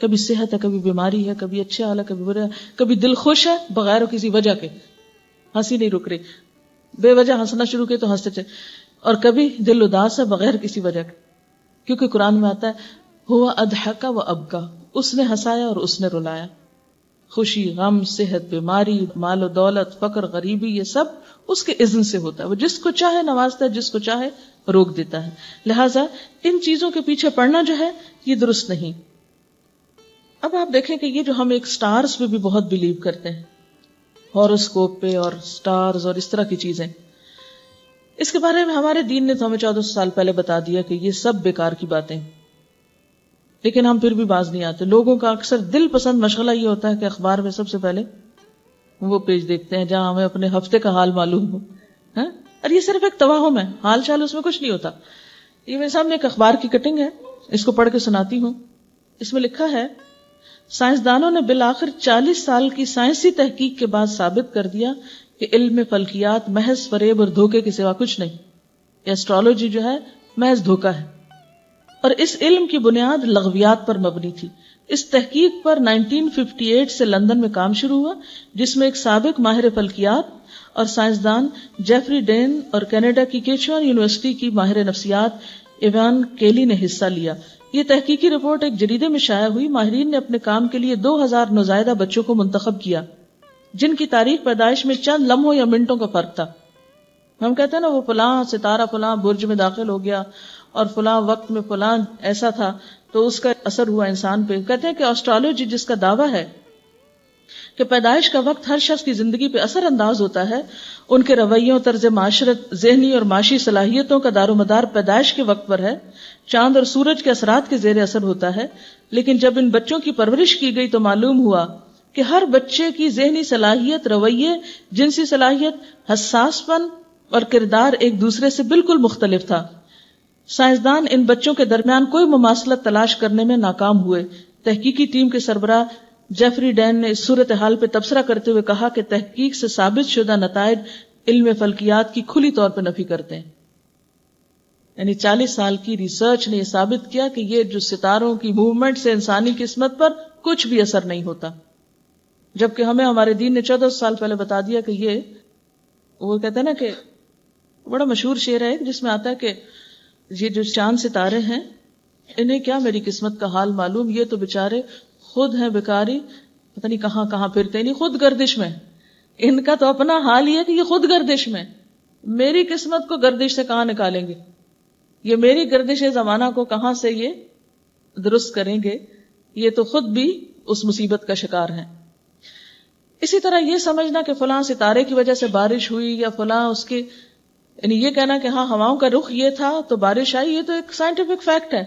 کبھی صحت ہے، کبھی بیماری ہے، کبھی اچھا حال ہے، کبھی برا، کبھی دل خوش ہے بغیر کسی وجہ کے، ہنسی نہیں رک رہی، بے وجہ ہنسنا شروع کیے تو ہنستے چلے، اور کبھی دل اداس ہے بغیر کسی وجہ کے. کیونکہ قرآن میں آتا ہے ہوا اضحک و ابکا، اس نے ہنسایا اور اس نے رلایا. خوشی، غم، صحت، بیماری، مال و دولت، فقر، غریبی، یہ سب اس کے اذن سے ہوتا ہے. وہ جس کو چاہے نوازتا ہے، جس کو چاہے روک دیتا ہے. لہٰذا ان چیزوں کے پیچھے پڑنا جو ہے یہ درست نہیں. اب آپ دیکھیں کہ یہ جو ہم ایک سٹارز پہ بھی بہت بلیو کرتے ہیں، ہاروسکوپ پہ اور سٹارز اور اس طرح کی چیزیں، اس کے بارے میں ہمارے دین نے تو ہمیں 1400 سال پہلے بتا دیا کہ یہ سب بیکار کی باتیں. لیکن ہم پھر بھی باز نہیں آتے. لوگوں کا اکثر دل پسند مشغلہ یہ ہوتا ہے کہ اخبار میں سب سے پہلے وہ پیج دیکھتے ہیں جہاں ہمیں اپنے ہفتے کا حال معلوم ہو. اور یہ صرف ایک توہم ہے، حال چال اس میں کچھ نہیں ہوتا. یہ میرے سامنے ایک اخبار کی کٹنگ ہے، اس کو پڑھ کے سناتی ہوں. اس میں لکھا ہے سائنسدانوں نے بالآخر 40 سال کی سائنسی تحقیق کے بعد ثابت کر دیا کہ علم فلکیات محض فریب اور دھوکے کے سوا کچھ نہیں. ایسٹرالوجی جو ہے محض دھوکا ہے، اور اس علم کی بنیاد لغویات پر مبنی تھی. اس تحقیق پر 1958 سے لندن میں کام شروع ہوا، جس میں ایک سابق ماہر فلکیات اور سائنسدان جیفری ڈین اور کینیڈا کی کیچوان یونیورسٹی کی ماہر نفسیات ایوان کیلی نے حصہ لیا. یہ تحقیقی رپورٹ ایک جریدے میں شائع ہوئی. ماہرین نے اپنے کام کے لیے 2000 نوزائیدہ بچوں کو منتخب کیا جن کی تاریخ پیدائش میں چند لمحوں یا منٹوں کا فرق تھا. ہم کہتے ہیں نا وہ فلاں ستارہ فلاں برج میں داخل ہو گیا اور فلاں وقت میں فلاں ایسا تھا تو اس کا اثر ہوا انسان پہ. کہتے ہیں کہ آسٹرالوجی جس کا دعویٰ ہے کہ پیدائش کا وقت ہر شخص کی زندگی پہ اثر انداز ہوتا ہے، ان کے رویوں، طرز معاشرت، ذہنی اور معاشی صلاحیتوں کا دار و مدار پیدائش کے وقت پر ہے. چاند اور سورج کے اثرات کے زیر اثر ہوتا ہے. لیکن جب ان بچوں کی پرورش کی گئی تو معلوم ہوا کہ ہر بچے کی ذہنی صلاحیت، رویے، جنسی صلاحیت، حساس پن اور کردار ایک دوسرے سے بالکل مختلف تھا. سائنسدان ان بچوں کے درمیان کوئی مماثلت تلاش کرنے میں ناکام ہوئے. تحقیقی ٹیم کے سربراہ جیفری ڈین نے اس صورتحال پہ تبصرہ کرتے ہوئے کہا کہ تحقیق سے ثابت شدہ نتائج علم فلکیات کی کھلی طور پہ نفی کرتے ہیں. یعنی 40 سال کی ریسرچ نے یہ ثابت کیا کہ یہ جو ستاروں کی موومنٹ سے انسانی قسمت پر کچھ بھی اثر نہیں ہوتا، جبکہ ہمیں ہمارے دین نے 1400 سال پہلے بتا دیا کہ یہ، وہ کہتے ہیں نا کہ بڑا مشہور شعر ہے جس میں آتا ہے کہ یہ جو چاند ستارے ہیں انہیں کیا میری قسمت کا حال معلوم، یہ تو بےچارے خود ہیں بیکاری، پتہ نہیں کہاں کہاں پھرتے، نہیں خود گردش میں. ان کا تو اپنا حال ہی ہے کہ یہ خود گردش میں، میری قسمت کو گردش سے کہاں نکالیں گے، یہ میری گردش زمانہ کو کہاں سے یہ درست کریں گے، یہ تو خود بھی اس مصیبت کا شکار ہیں. اسی طرح یہ سمجھنا کہ فلاں ستارے کی وجہ سے بارش ہوئی یا فلاں اس کے، یعنی یہ کہنا کہ ہاں ہواؤں کا رخ یہ تھا تو بارش آئی، یہ تو ایک سائنٹیفک فیکٹ ہے.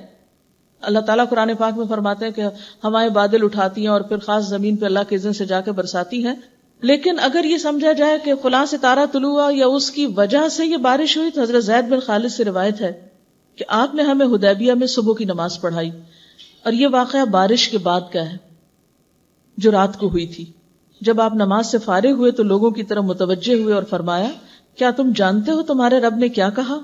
اللہ تعالیٰ قرآن پاک میں فرماتے ہیں کہ ہوائیں بادل اٹھاتی ہیں اور پھر خاص زمین پہ اللہ کے اذن سے جا کے برساتی ہیں. لیکن اگر یہ سمجھا جائے کہ فلاں ستارہ طلوع ہوا یا اس کی وجہ سے یہ بارش ہوئی، تو حضرت زید بن خالد سے روایت ہے کہ آپ نے ہمیں حدیبیہ میں صبح کی نماز پڑھائی، اور یہ واقعہ بارش کے بعد کا ہے جو رات کو ہوئی تھی. جب آپ نماز سے فارغ ہوئے تو لوگوں کی طرف متوجہ ہوئے اور فرمایا، کیا تم جانتے ہو تمہارے رب نے کیا کہا؟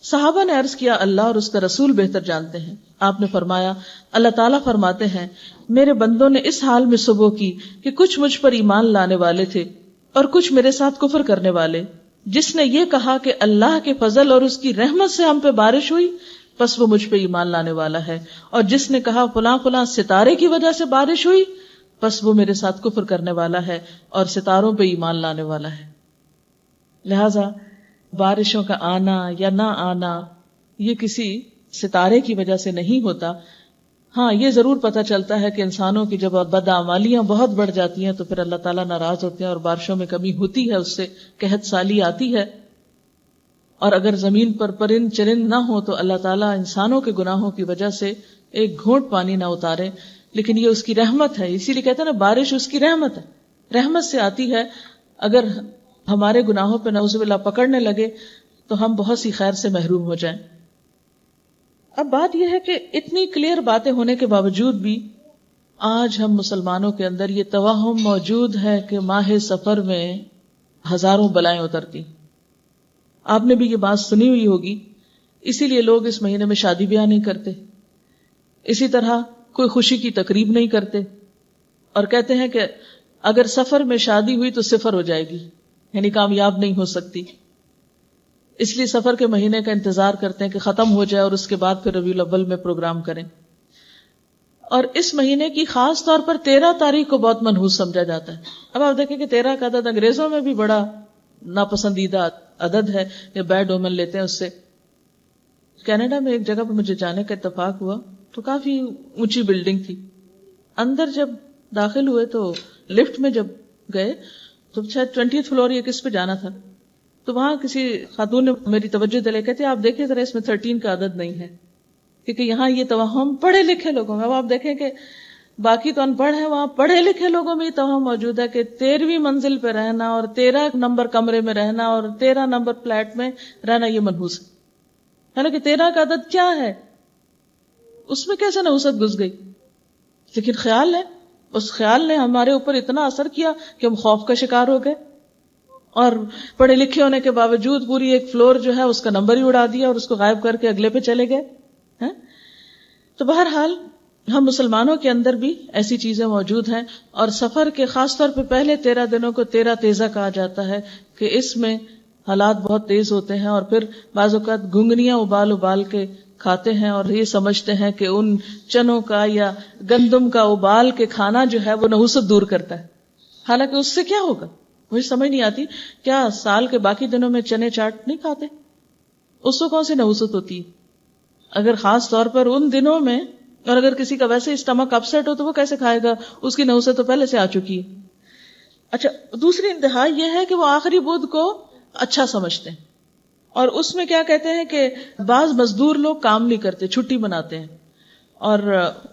صحابہ نے عرض کیا اللہ اور اس کا رسول بہتر جانتے ہیں. آپ نے فرمایا اللہ تعالیٰ فرماتے ہیں میرے بندوں نے اس حال میں صبح کی کہ کچھ مجھ پر ایمان لانے والے تھے اور کچھ میرے ساتھ کفر کرنے والے. جس نے یہ کہا کہ اللہ کے فضل اور اس کی رحمت سے ہم پہ بارش ہوئی پس وہ مجھ پہ ایمان لانے والا ہے، اور جس نے کہا فلاں فلاں ستارے کی وجہ سے بارش ہوئی پس وہ میرے ساتھ کفر کرنے والا ہے اور ستاروں پہ ایمان لانے والا ہے. لہذا بارشوں کا آنا یا نہ آنا یہ کسی ستارے کی وجہ سے نہیں ہوتا. ہاں یہ ضرور پتہ چلتا ہے کہ انسانوں کی جب بدعمالیاں بہت بڑھ جاتی ہیں تو پھر اللہ تعالیٰ ناراض ہوتے ہیں اور بارشوں میں کمی ہوتی ہے، اس سے قحط سالی آتی ہے. اور اگر زمین پر پرند چرند نہ ہو تو اللہ تعالیٰ انسانوں کے گناہوں کی وجہ سے ایک گھونٹ پانی نہ اتارے، لیکن یہ اس کی رحمت ہے. اسی لیے کہتے ہیں نا بارش اس کی رحمت ہے، رحمت سے آتی ہے. اگر ہمارے گناہوں پہ نعوذ باللہ پکڑنے لگے تو ہم بہت سی خیر سے محروم ہو جائیں. اب بات یہ ہے کہ اتنی کلیئر باتیں ہونے کے باوجود بھی آج ہم مسلمانوں کے اندر یہ توہم موجود ہے کہ ماہ سفر میں ہزاروں بلائیں اترتی. آپ نے بھی یہ بات سنی ہوئی ہوگی، اسی لیے لوگ اس مہینے میں شادی بیاہ نہیں کرتے، اسی طرح کوئی خوشی کی تقریب نہیں کرتے، اور کہتے ہیں کہ اگر سفر میں شادی ہوئی تو صفر ہو جائے گی، یعنی کامیاب نہیں ہو سکتی. اس لیے سفر کے مہینے کا انتظار کرتے ہیں کہ ختم ہو جائے اور اس کے بعد پھر ربیع الاول میں پروگرام کریں. اور اس مہینے کی خاص طور پر 13 تاریخ کو بہت منحوس سمجھا جاتا ہے. اب آپ دیکھیں کہ 13 کا عدد انگریزوں میں بھی بڑا ناپسندیدہ عدد ہے، یہ بیڈ اومن لیتے ہیں اس سے. کینیڈا میں ایک جگہ پہ مجھے جانے کا اتفاق ہوا تو کافی اونچی بلڈنگ تھی. اندر جب داخل ہوئے تو لفٹ میں جب گئے تو شاید 20th فلور یا کس پہ جانا تھا، تو وہاں کسی خاتون نے میری توجہ دلائی، کہتے آپ دیکھیں ذرا اس میں 13 کا عدد نہیں ہے، کیونکہ یہاں یہ توہم پڑھے لکھے لوگوں میں. اب آپ دیکھیں کہ باقی تو ان پڑھ ہیں، وہاں پڑھے لکھے لوگوں میں یہ توہم موجود ہے کہ 13ویں منزل پہ رہنا اور 13 نمبر کمرے میں رہنا اور 13 نمبر فلیٹ میں رہنا یہ منحوس ہے. حالانکہ 13 کا عدد کیا ہے، اس میں کیسے نحوست گھس گئی؟ لیکن خیال ہے، اس خیال نے ہمارے اوپر اتنا اثر کیا کہ ہم خوف کا شکار ہو گئے، اور پڑھے لکھے ہونے کے باوجود پوری ایک فلور جو ہے اس کا نمبر ہی اڑا دیا اور اس کو غائب کر کے اگلے پہ چلے گئے. تو بہرحال ہم مسلمانوں کے اندر بھی ایسی چیزیں موجود ہیں، اور سفر کے خاص طور پہ پہلے 13 دنوں کو 13 تیزہ کہا جاتا ہے کہ اس میں حالات بہت تیز ہوتے ہیں، اور پھر بعض اوقات گھنگنیاں ابال ابال کے کھاتے ہیں اور یہ سمجھتے ہیں کہ ان چنوں کا یا گندم کا ابال کے کھانا جو ہے وہ نحوست دور کرتا ہے. حالانکہ اس سے کیا ہوگا مجھے سمجھ نہیں آتی. کیا سال کے باقی دنوں میں چنے چاٹ نہیں کھاتے؟ اس کو کون سی نحوست ہوتی ہے؟ اگر خاص طور پر ان دنوں میں، اور اگر کسی کا ویسے اسٹمک اپسیٹ ہو تو وہ کیسے کھائے گا، اس کی نحوست تو پہلے سے آ چکی ہے. اچھا، دوسری انتہا یہ ہے کہ وہ آخری بدھ کو اچھا سمجھتے ہیں، اور اس میں کیا کہتے ہیں کہ بعض مزدور لوگ کام نہیں کرتے، چھٹی مناتے ہیں، اور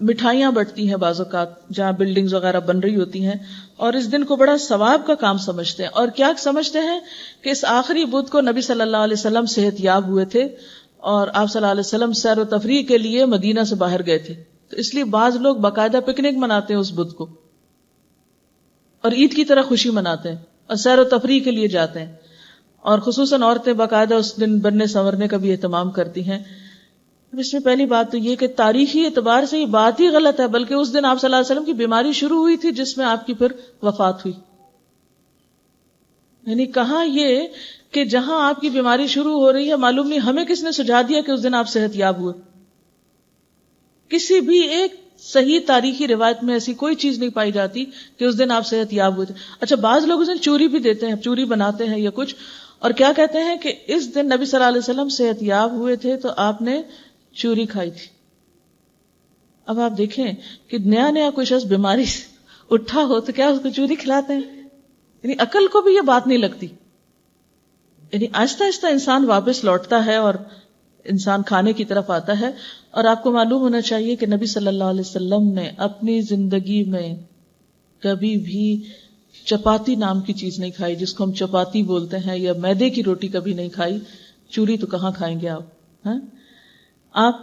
مٹھائیاں بٹتی ہیں بعض اوقات جہاں بلڈنگز وغیرہ بن رہی ہوتی ہیں، اور اس دن کو بڑا ثواب کا کام سمجھتے ہیں. اور کیا سمجھتے ہیں کہ اس آخری بدھ کو نبی صلی اللہ علیہ وسلم صحت یاب ہوئے تھے اور آپ صلی اللہ علیہ وسلم سیر و تفریح کے لیے مدینہ سے باہر گئے تھے، تو اس لیے بعض لوگ باقاعدہ پکنک مناتے ہیں اس بدھ کو، اور عید کی طرح خوشی مناتے ہیں اور سیر و تفریح کے لیے جاتے ہیں. اور خصوصاً عورتیں باقاعدہ اس دن بننے سنورنے کا بھی اہتمام کرتی ہیں. اس میں پہلی بات تو یہ کہ تاریخی اعتبار سے یہ بات ہی غلط ہے، بلکہ اس دن آپ صلی اللہ علیہ وسلم کی بیماری شروع ہوئی تھی جس میں آپ کی پھر وفات ہوئی. یعنی کہاں یہ کہ جہاں آپ کی بیماری شروع ہو رہی ہے، معلوم نہیں ہمیں کس نے سجھا دیا کہ اس دن آپ صحت یاب ہوئے. کسی بھی ایک صحیح تاریخی روایت میں ایسی کوئی چیز نہیں پائی جاتی کہ اس دن آپ صحت یاب ہوئے تھے. اچھا، بعض لوگ اس دن چوری بھی دیتے ہیں، چوری بناتے ہیں یا کچھ، اور کیا کہتے ہیں کہ اس دن نبی صلی اللہ علیہ وسلم صحت یاب ہوئے تھے تو آپ نے چوری کھائی تھی. اب آپ دیکھیں کہ نیا نیا کوئی شخص بیماری سے اٹھا ہو تو کیا اس کو چوری کھلاتے ہیں؟ یعنی عقل کو بھی یہ بات نہیں لگتی. یعنی آہستہ آہستہ انسان واپس لوٹتا ہے اور انسان کھانے کی طرف آتا ہے. اور آپ کو معلوم ہونا چاہیے کہ نبی صلی اللہ علیہ وسلم نے اپنی زندگی میں کبھی بھی چپاتی نام کی چیز نہیں کھائی، جس کو ہم چپاتی بولتے ہیں، یا میدے کی روٹی کبھی نہیں کھائی. چوری تو کہاں کھائیں گے آپ؟ آپ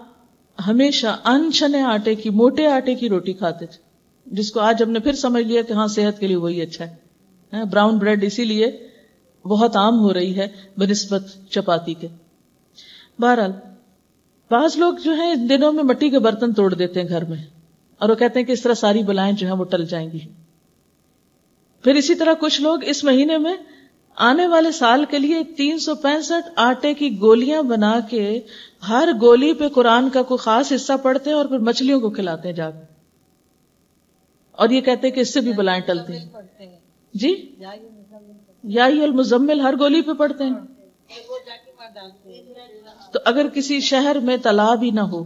ہمیشہ ان چھنے آٹے کی، موٹے آٹے کی روٹی کھاتے تھے، جس کو آج ہم نے پھر سمجھ لیا کہ ہاں صحت کے لیے وہی اچھا ہے. براؤن بریڈ اسی لیے بہت عام ہو رہی ہے بنسبت چپاتی کے. بہرحال بعض لوگ جو ہیں ان دنوں میں مٹی کے برتن توڑ دیتے ہیں گھر میں، اور وہ کہتے ہیں کہ اس طرح ساری بلائیں جو ہیں وہ ٹل جائیں گی. پھر اسی طرح کچھ لوگ اس مہینے میں آنے والے سال کے لیے 365 آٹے کی گولیاں بنا کے ہر گولی پہ قرآن کا کوئی خاص حصہ پڑھتے ہیں اور پھر مچھلیوں کو کھلاتے ہیں جا کے، اور یہ کہتے ہیں کہ اس سے بھی بلائیں ٹلتی ہیں. جی یا المزمل ہر گولی پہ پڑھتے ہیں. تو اگر کسی شہر میں تالاب ہی نہ ہو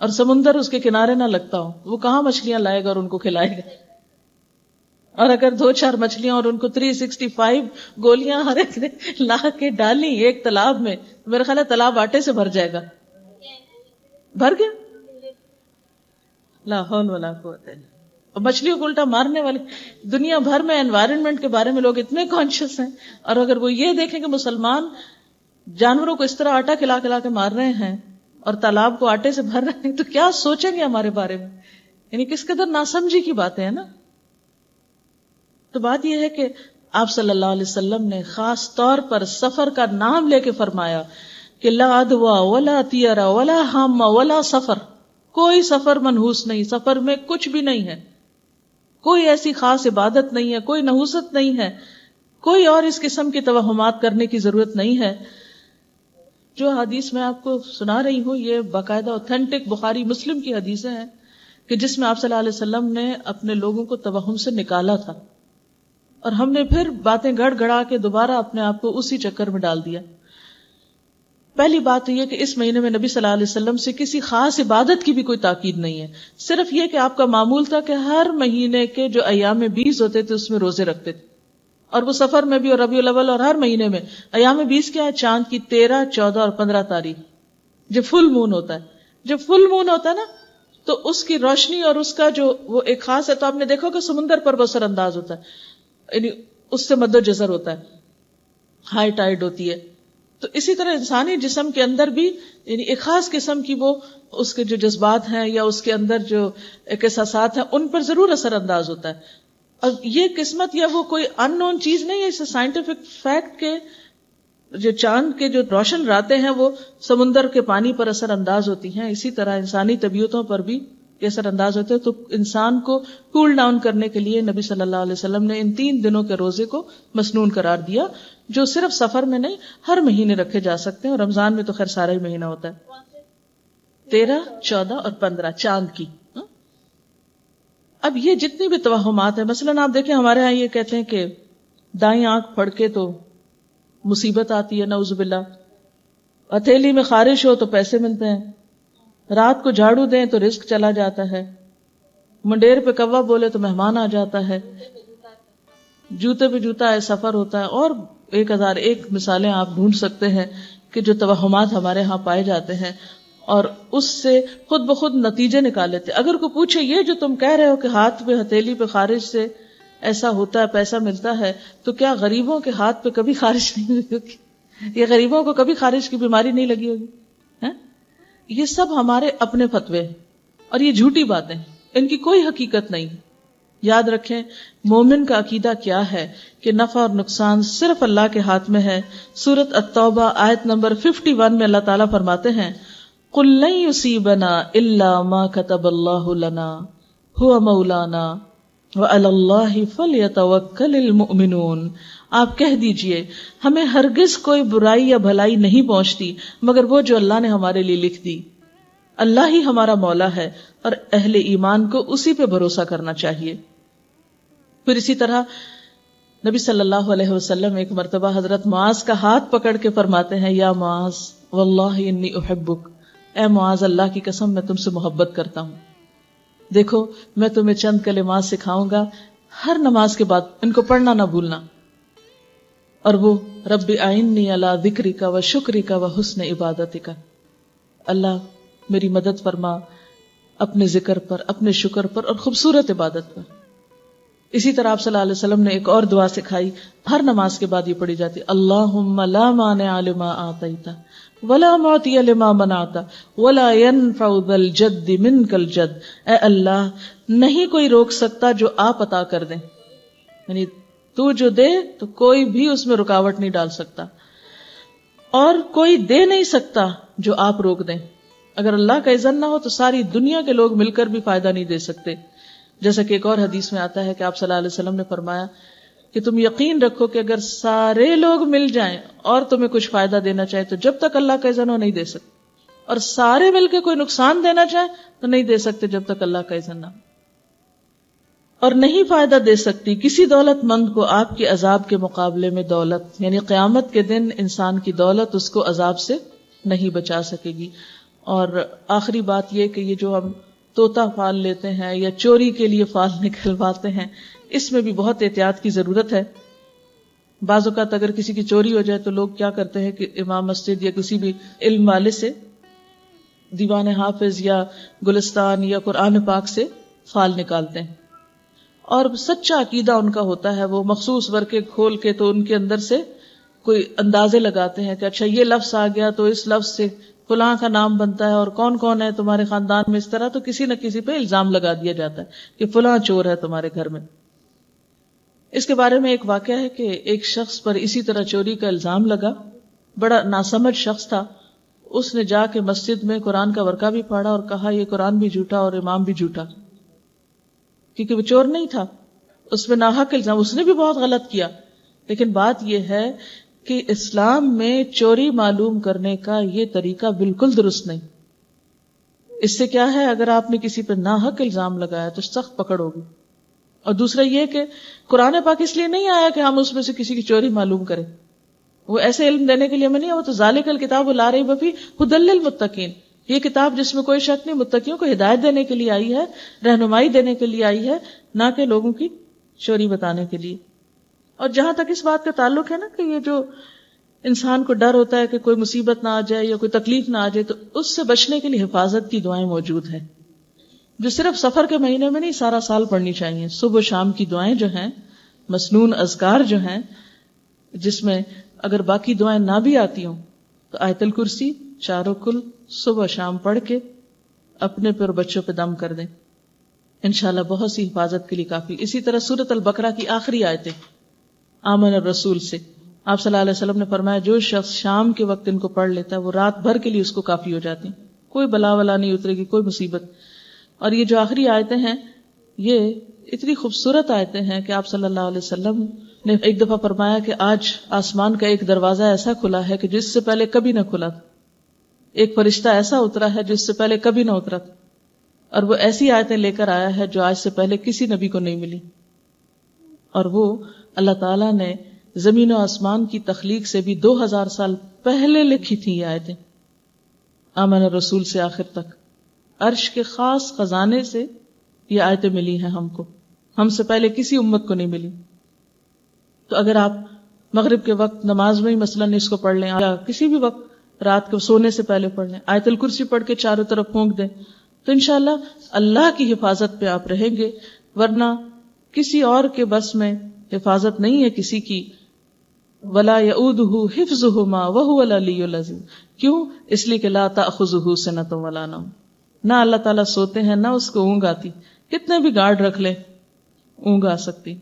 اور سمندر اس کے کنارے نہ لگتا ہو، وہ کہاں مچھلیاں لائے گا اور ان کو کھلائے گا؟ اور اگر 2-4 مچھلیاں اور ان کو 365 گولیاں ہر ایک نے لا کے ڈالی ایک تالاب میں، میرا خیال ہے تالاب آٹے سے بھر جائے گا. بھر گیا. لا حول ولا قوت الا باللہ. اور مچھلیوں کو الٹا مارنے والے دنیا بھر میں انوائرنمنٹ کے بارے میں لوگ اتنے کانشیس ہیں، اور اگر وہ یہ دیکھیں کہ مسلمان جانوروں کو اس طرح آٹا کھلا کے مار رہے ہیں اور تالاب کو آٹے سے بھر رہے ہیں، تو کیا سوچیں گے ہمارے بارے میں؟ یعنی کس قدر ناسمجھی کی باتیں ہیں نا. تو بات یہ ہے کہ آپ صلی اللہ علیہ وسلم نے خاص طور پر سفر کا نام لے کے فرمایا کہ لا عدوا ولا طیرا ولا حام ولا سفر، کوئی سفر منحوس نہیں، سفر میں کچھ بھی نہیں ہے، کوئی ایسی خاص عبادت نہیں ہے، کوئی نحوست نہیں ہے، کوئی اور اس قسم کی توہمات کرنے کی ضرورت نہیں ہے. جو حدیث میں آپ کو سنا رہی ہوں یہ باقاعدہ اوتھینٹک بخاری مسلم کی حدیثیں ہیں کہ جس میں آپ صلی اللہ علیہ وسلم نے اپنے لوگوں کو توہم سے نکالا تھا، اور ہم نے پھر باتیں گڑ گڑا کے دوبارہ اپنے آپ کو اسی چکر میں ڈال دیا. پہلی بات یہ کہ اس مہینے میں نبی صلی اللہ علیہ وسلم سے کسی خاص عبادت کی بھی کوئی تاکید نہیں ہے، صرف یہ کہ آپ کا معمول تھا کہ ہر مہینے کے جو ایام 20 ہوتے تھے اس میں روزے رکھتے تھے، اور وہ سفر میں بھی اور ربیع الاول اور ہر مہینے میں. ایام 20 کیا ہے؟ چاند کی 13، 14 اور 15 تاریخ جب فل مون ہوتا ہے. جب فل مون ہوتا ہے نا تو اس کی روشنی اور اس کا جو وہ ایک خاص ہے. تو آپ نے دیکھو کہ سمندر پر وہ اثر انداز ہوتا ہے، یعنی اس سے مد و جزر ہوتا ہے، ہائی ٹائیڈ ہوتی ہے. تو اسی طرح انسانی جسم کے اندر بھی یعنی ایک خاص قسم کی وہ اس کے جو جذبات ہیں یا اس کے اندر جو ایک احساسات ہیں ان پر ضرور اثر انداز ہوتا ہے. اور یہ قسمت یا وہ کوئی ان نون چیز نہیں ہے، اس سائنٹیفک فیکٹ کے جو چاند کے جو روشن راتیں ہیں وہ سمندر کے پانی پر اثر انداز ہوتی ہیں، اسی طرح انسانی طبیعتوں پر بھی اثر انداز ہوتے ہیں. تو انسان کو کول ڈاؤن کرنے کے لیے نبی صلی اللہ علیہ وسلم نے ان 3 دنوں کے روزے کو مسنون قرار دیا، جو صرف سفر میں نہیں ہر مہینے رکھے جا سکتے ہیں. اور رمضان میں تو خیر سارا ہی مہینہ ہوتا ہے، 13، 14 اور 15 چاند کی. اب یہ جتنی بھی توہمات ہیں، مثلاً آپ دیکھیں ہمارے ہاں یہ کہتے ہیں کہ دائیں آنکھ پھڑ کے تو مصیبت آتی ہے، نعوذ باللہ. ہتھیلی میں خارش ہو تو پیسے ملتے ہیں، رات کو جھاڑو دیں تو رزق چلا جاتا ہے، منڈیر پہ کوا بولے تو مہمان آ جاتا ہے، جوتے پہ جوتا ہے سفر ہوتا ہے، اور 1001 مثالیں آپ ڈھونڈ سکتے ہیں کہ جو توہمات ہمارے ہاں پائے جاتے ہیں، اور اس سے خود بخود نتیجے نکال لیتے. اگر کوئی پوچھے یہ جو تم کہہ رہے ہو کہ ہاتھ پہ ہتھیلی پہ خارش سے ایسا ہوتا ہے پیسہ ملتا ہے، تو کیا غریبوں کے ہاتھ پہ کبھی خارش نہیں ہوئی ہوگی؟ یہ غریبوں کو کبھی خارش کی بیماری نہیں لگی ہوگی؟ یہ سب ہمارے اپنے فتوے ہیں اور یہ جھوٹی باتیں، ان کی کوئی حقیقت نہیں. یاد رکھیں مومن کا عقیدہ کیا ہے کہ نفع اور نقصان صرف اللہ کے ہاتھ میں ہے. سورۃ التوبہ آیت نمبر 51 میں اللہ تعالیٰ فرماتے ہیں قُلْ لَن يُصِيبَنَا إِلَّا مَا كَتَبَ اللَّهُ لَنَا هُوَ مَوْلَانَا وَعَلَى اللَّهِ فَلْيَتَوَكَّلِ الْمُؤْمِنُونَ. آپ کہہ دیجئے ہمیں ہرگز کوئی برائی یا بھلائی نہیں پہنچتی مگر وہ جو اللہ نے ہمارے لیے لکھ دی. اللہ ہی ہمارا مولا ہے اور اہل ایمان کو اسی پہ بھروسہ کرنا چاہیے. پھر اسی طرح نبی صلی اللہ علیہ وسلم ایک مرتبہ حضرت معاذ کا ہاتھ پکڑ کے فرماتے ہیں یا معاذ واللہ انی احبک، اے معاذ اللہ کی قسم میں تم سے محبت کرتا ہوں. دیکھو میں تمہیں چند کلمات سکھاؤں گا، ہر نماز کے بعد ان کو پڑھنا نہ بھولنا. اور وہ رب اعنی علی ذکرک و شکرک و حسن عبادتک، اللہ میری مدد فرما اپنے ذکر پر، اپنے شکر پر اور خوبصورت عبادت پر. اسی طرح آپ صلی اللہ علیہ وسلم نے ایک اور دعا سکھائی، ہر نماز کے بعد یہ پڑھی جاتی، اللہم لا مانع لما آتیت ولا معطی لما منعت ولا ينفع ذا الجد منک الجد. اے اللہ نہیں کوئی روک سکتا جو آپ عطا کر دیں، یعنی تو جو دے تو کوئی بھی اس میں رکاوٹ نہیں ڈال سکتا، اور کوئی دے نہیں سکتا جو آپ روک دیں. اگر اللہ کا اذن نہ ہو تو ساری دنیا کے لوگ مل کر بھی فائدہ نہیں دے سکتے. جیسا کہ ایک اور حدیث میں آتا ہے کہ آپ صلی اللہ علیہ وسلم نے فرمایا کہ تم یقین رکھو کہ اگر سارے لوگ مل جائیں اور تمہیں کچھ فائدہ دینا چاہے تو جب تک اللہ کا اذن ہو نہیں دے سکتے، اور سارے مل کے کوئی نقصان دینا چاہے تو نہیں دے سکتے جب تک اللہ کا اذن نہ ہو. اور نہیں فائدہ دے سکتی کسی دولت مند کو آپ کے عذاب کے مقابلے میں دولت، یعنی قیامت کے دن انسان کی دولت اس کو عذاب سے نہیں بچا سکے گی. اور آخری بات یہ کہ یہ جو ہم طوطا فال لیتے ہیں یا چوری کے لیے فال نکلواتے ہیں، اس میں بھی بہت احتیاط کی ضرورت ہے. بعض اوقات اگر کسی کی چوری ہو جائے تو لوگ کیا کرتے ہیں کہ امام مسجد یا کسی بھی علم والے سے دیوان حافظ یا گلستان یا قرآن پاک سے فال نکالتے ہیں، اور سچا عقیدہ ان کا ہوتا ہے، وہ مخصوص ورقے کھول کے تو ان کے اندر سے کوئی اندازے لگاتے ہیں کہ اچھا یہ لفظ آ گیا تو اس لفظ سے فلاں کا نام بنتا ہے، اور کون کون ہے تمہارے خاندان میں اس طرح، تو کسی نہ کسی پہ الزام لگا دیا جاتا ہے کہ فلاں چور ہے تمہارے گھر میں. اس کے بارے میں ایک واقعہ ہے کہ ایک شخص پر اسی طرح چوری کا الزام لگا. بڑا ناسمجھ شخص تھا. اس نے جا کے مسجد میں قرآن کا ورقہ بھی پڑھا اور کہا یہ قرآن بھی جھوٹا اور امام بھی جھوٹا، کیونکہ وہ چور نہیں تھا. اس میں ناحق الزام، اس نے بھی بہت غلط کیا. لیکن بات یہ ہے کہ اسلام میں چوری معلوم کرنے کا یہ طریقہ بالکل درست نہیں. اس سے کیا ہے، اگر آپ نے کسی پہ ناحق الزام لگایا تو سخت پکڑ ہوگی. اور دوسرا یہ کہ قرآن پاک اس لیے نہیں آیا کہ ہم اس میں سے کسی کی چوری معلوم کریں، وہ ایسے علم دینے کے لیے ہمیں نہیں. وہ تو ذالک الکتاب لا ریب فیہ ھدی للمتقین، یہ کتاب جس میں کوئی شک نہیں، متقیوں کو ہدایت دینے کے لیے آئی ہے، رہنمائی دینے کے لیے آئی ہے، نہ کہ لوگوں کی چوری بتانے کے لیے. اور جہاں تک اس بات کا تعلق ہے نا کہ یہ جو انسان کو ڈر ہوتا ہے کہ کوئی مصیبت نہ آ جائے یا کوئی تکلیف نہ آ جائے، تو اس سے بچنے کے لیے حفاظت کی دعائیں موجود ہیں جو صرف سفر کے مہینے میں نہیں، سارا سال پڑھنی چاہیے. صبح و شام کی دعائیں جو ہیں، مسنون اذکار جو ہیں، جس میں اگر باقی دعائیں نہ بھی آتی ہوں تو آیت الکرسی چاروں کل صبح شام پڑھ کے اپنے پر بچوں پہ دم کر دیں، انشاءاللہ بہت سی حفاظت کے لیے کافی. اسی طرح سورۃ البقرہ کی آخری آیتیں آمن الرسول سے آپ صلی اللہ علیہ وسلم نے فرمایا جو شخص شام کے وقت ان کو پڑھ لیتا ہے وہ رات بھر کے لیے اس کو کافی ہو جاتی ہیں، کوئی بلا ولا نہیں اترے گی، کوئی مصیبت. اور یہ جو آخری آیتیں ہیں یہ اتنی خوبصورت آیتیں ہیں کہ آپ صلی اللہ علیہ وسلم نے ایک دفعہ فرمایا کہ آج آسمان کا ایک دروازہ ایسا کھلا ہے کہ جس سے پہلے کبھی نہ کھلا تھا، ایک فرشتہ ایسا اترا ہے جس سے پہلے کبھی نہ اترا تھا، اور وہ ایسی آیتیں لے کر آیا ہے جو آج سے پہلے کسی نبی کو نہیں ملی. اور وہ اللہ تعالیٰ نے زمین و آسمان کی تخلیق سے بھی 2000 سال پہلے لکھی تھی یہ آیتیں، آمن الرسول سے آخر تک. عرش کے خاص خزانے سے یہ آیتیں ملی ہیں ہم کو، ہم سے پہلے کسی امت کو نہیں ملی. تو اگر آپ مغرب کے وقت نماز میں ہی مثلاً اس کو پڑھ لیں، یا کسی بھی وقت رات کو سونے سے پہلے پڑھ لیں، آیت الکرسی پڑھ کے چاروں طرف پھونک دیں، تو انشاءاللہ اللہ کی حفاظت پہ آپ رہیں گے. ورنہ کسی اور کے بس میں حفاظت نہیں ہے کسی کی. ولا يؤوده حفظهما وهو العلی العظیم. کیوں؟ اس لیے کہ لا تأخذه سنۃ ولا نوم، نہ اللہ تعالیٰ سوتے ہیں نہ اس کو اونگ آتی. کتنے بھی گارڈ رکھ لیں اونگ آ سکتی،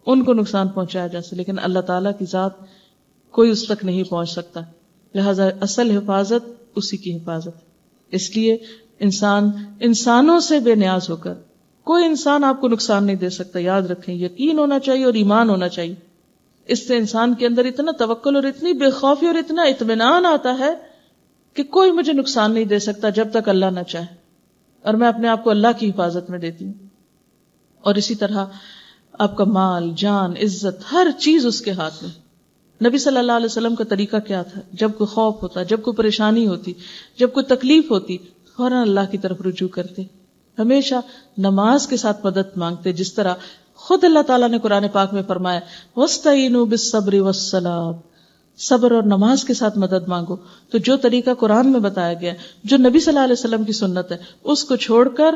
ان کو نقصان پہنچایا جا سکتا، لیکن اللہ تعالیٰ کی ذات کوئی اس تک نہیں پہنچ سکتا. لہذا اصل حفاظت اسی کی حفاظت. اس لیے انسان انسانوں سے بے نیاز ہو کر، کوئی انسان آپ کو نقصان نہیں دے سکتا. یاد رکھیں، یقین ہونا چاہیے اور ایمان ہونا چاہیے. اس سے انسان کے اندر اتنا توکل اور اتنی بے خوفی اور اتنا اطمینان آتا ہے کہ کوئی مجھے نقصان نہیں دے سکتا جب تک اللہ نہ چاہے، اور میں اپنے آپ کو اللہ کی حفاظت میں دیتی ہوں. اور اسی طرح آپ کا مال، جان، عزت، ہر چیز اس کے ہاتھ میں. نبی صلی اللہ علیہ وسلم کا طریقہ کیا تھا؟ جب کوئی خوف ہوتا، جب کوئی پریشانی ہوتی، جب کوئی تکلیف ہوتی، فوراً اللہ کی طرف رجوع کرتے. ہمیشہ نماز کے ساتھ مدد مانگتے، جس طرح خود اللہ تعالیٰ نے قرآن پاک میں فرمایا وَاسْتَعِينُوا بِالصَّبْرِ وَالصَّلَاةِ، صبر اور نماز کے ساتھ مدد مانگو. تو جو طریقہ قرآن میں بتایا گیا، جو نبی صلی اللہ علیہ وسلم کی سنت ہے، اس کو چھوڑ کر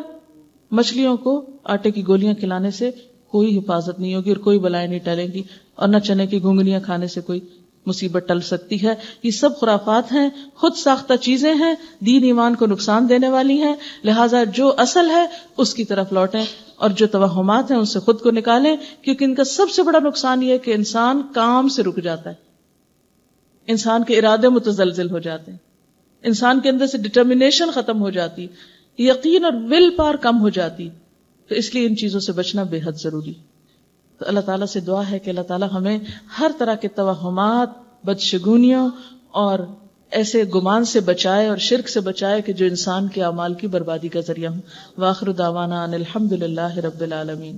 مچھلیوں کو آٹے کی گولیاں کھلانے سے کوئی حفاظت نہیں ہوگی اور کوئی بلائیں نہیں ٹلیں گی، اور نہ چنے کی گھنگنیاں کھانے سے کوئی مصیبت ٹل سکتی ہے. یہ سب خرافات ہیں، خود ساختہ چیزیں ہیں، دین ایمان کو نقصان دینے والی ہیں. لہٰذا جو اصل ہے اس کی طرف لوٹیں، اور جو توہمات ہیں ان سے خود کو نکالیں، کیونکہ ان کا سب سے بڑا نقصان یہ ہے کہ انسان کام سے رک جاتا ہے. انسان کے ارادے متزلزل ہو جاتے ہیں، انسان کے اندر سے ڈٹرمنیشن ختم ہو جاتی، یقین اور ول پاور کم ہو جاتی. تو اس لیے ان چیزوں سے بچنا بے حد ضروری. تو اللہ تعالیٰ سے دعا ہے کہ اللہ تعالیٰ ہمیں ہر طرح کے توہمات، بدشگونیوں اور ایسے گمان سے بچائے اور شرک سے بچائے کہ جو انسان کے اعمال کی بربادی کا ذریعہ ہوں. وآخر دعوانا ان الحمد للہ رب العالمین.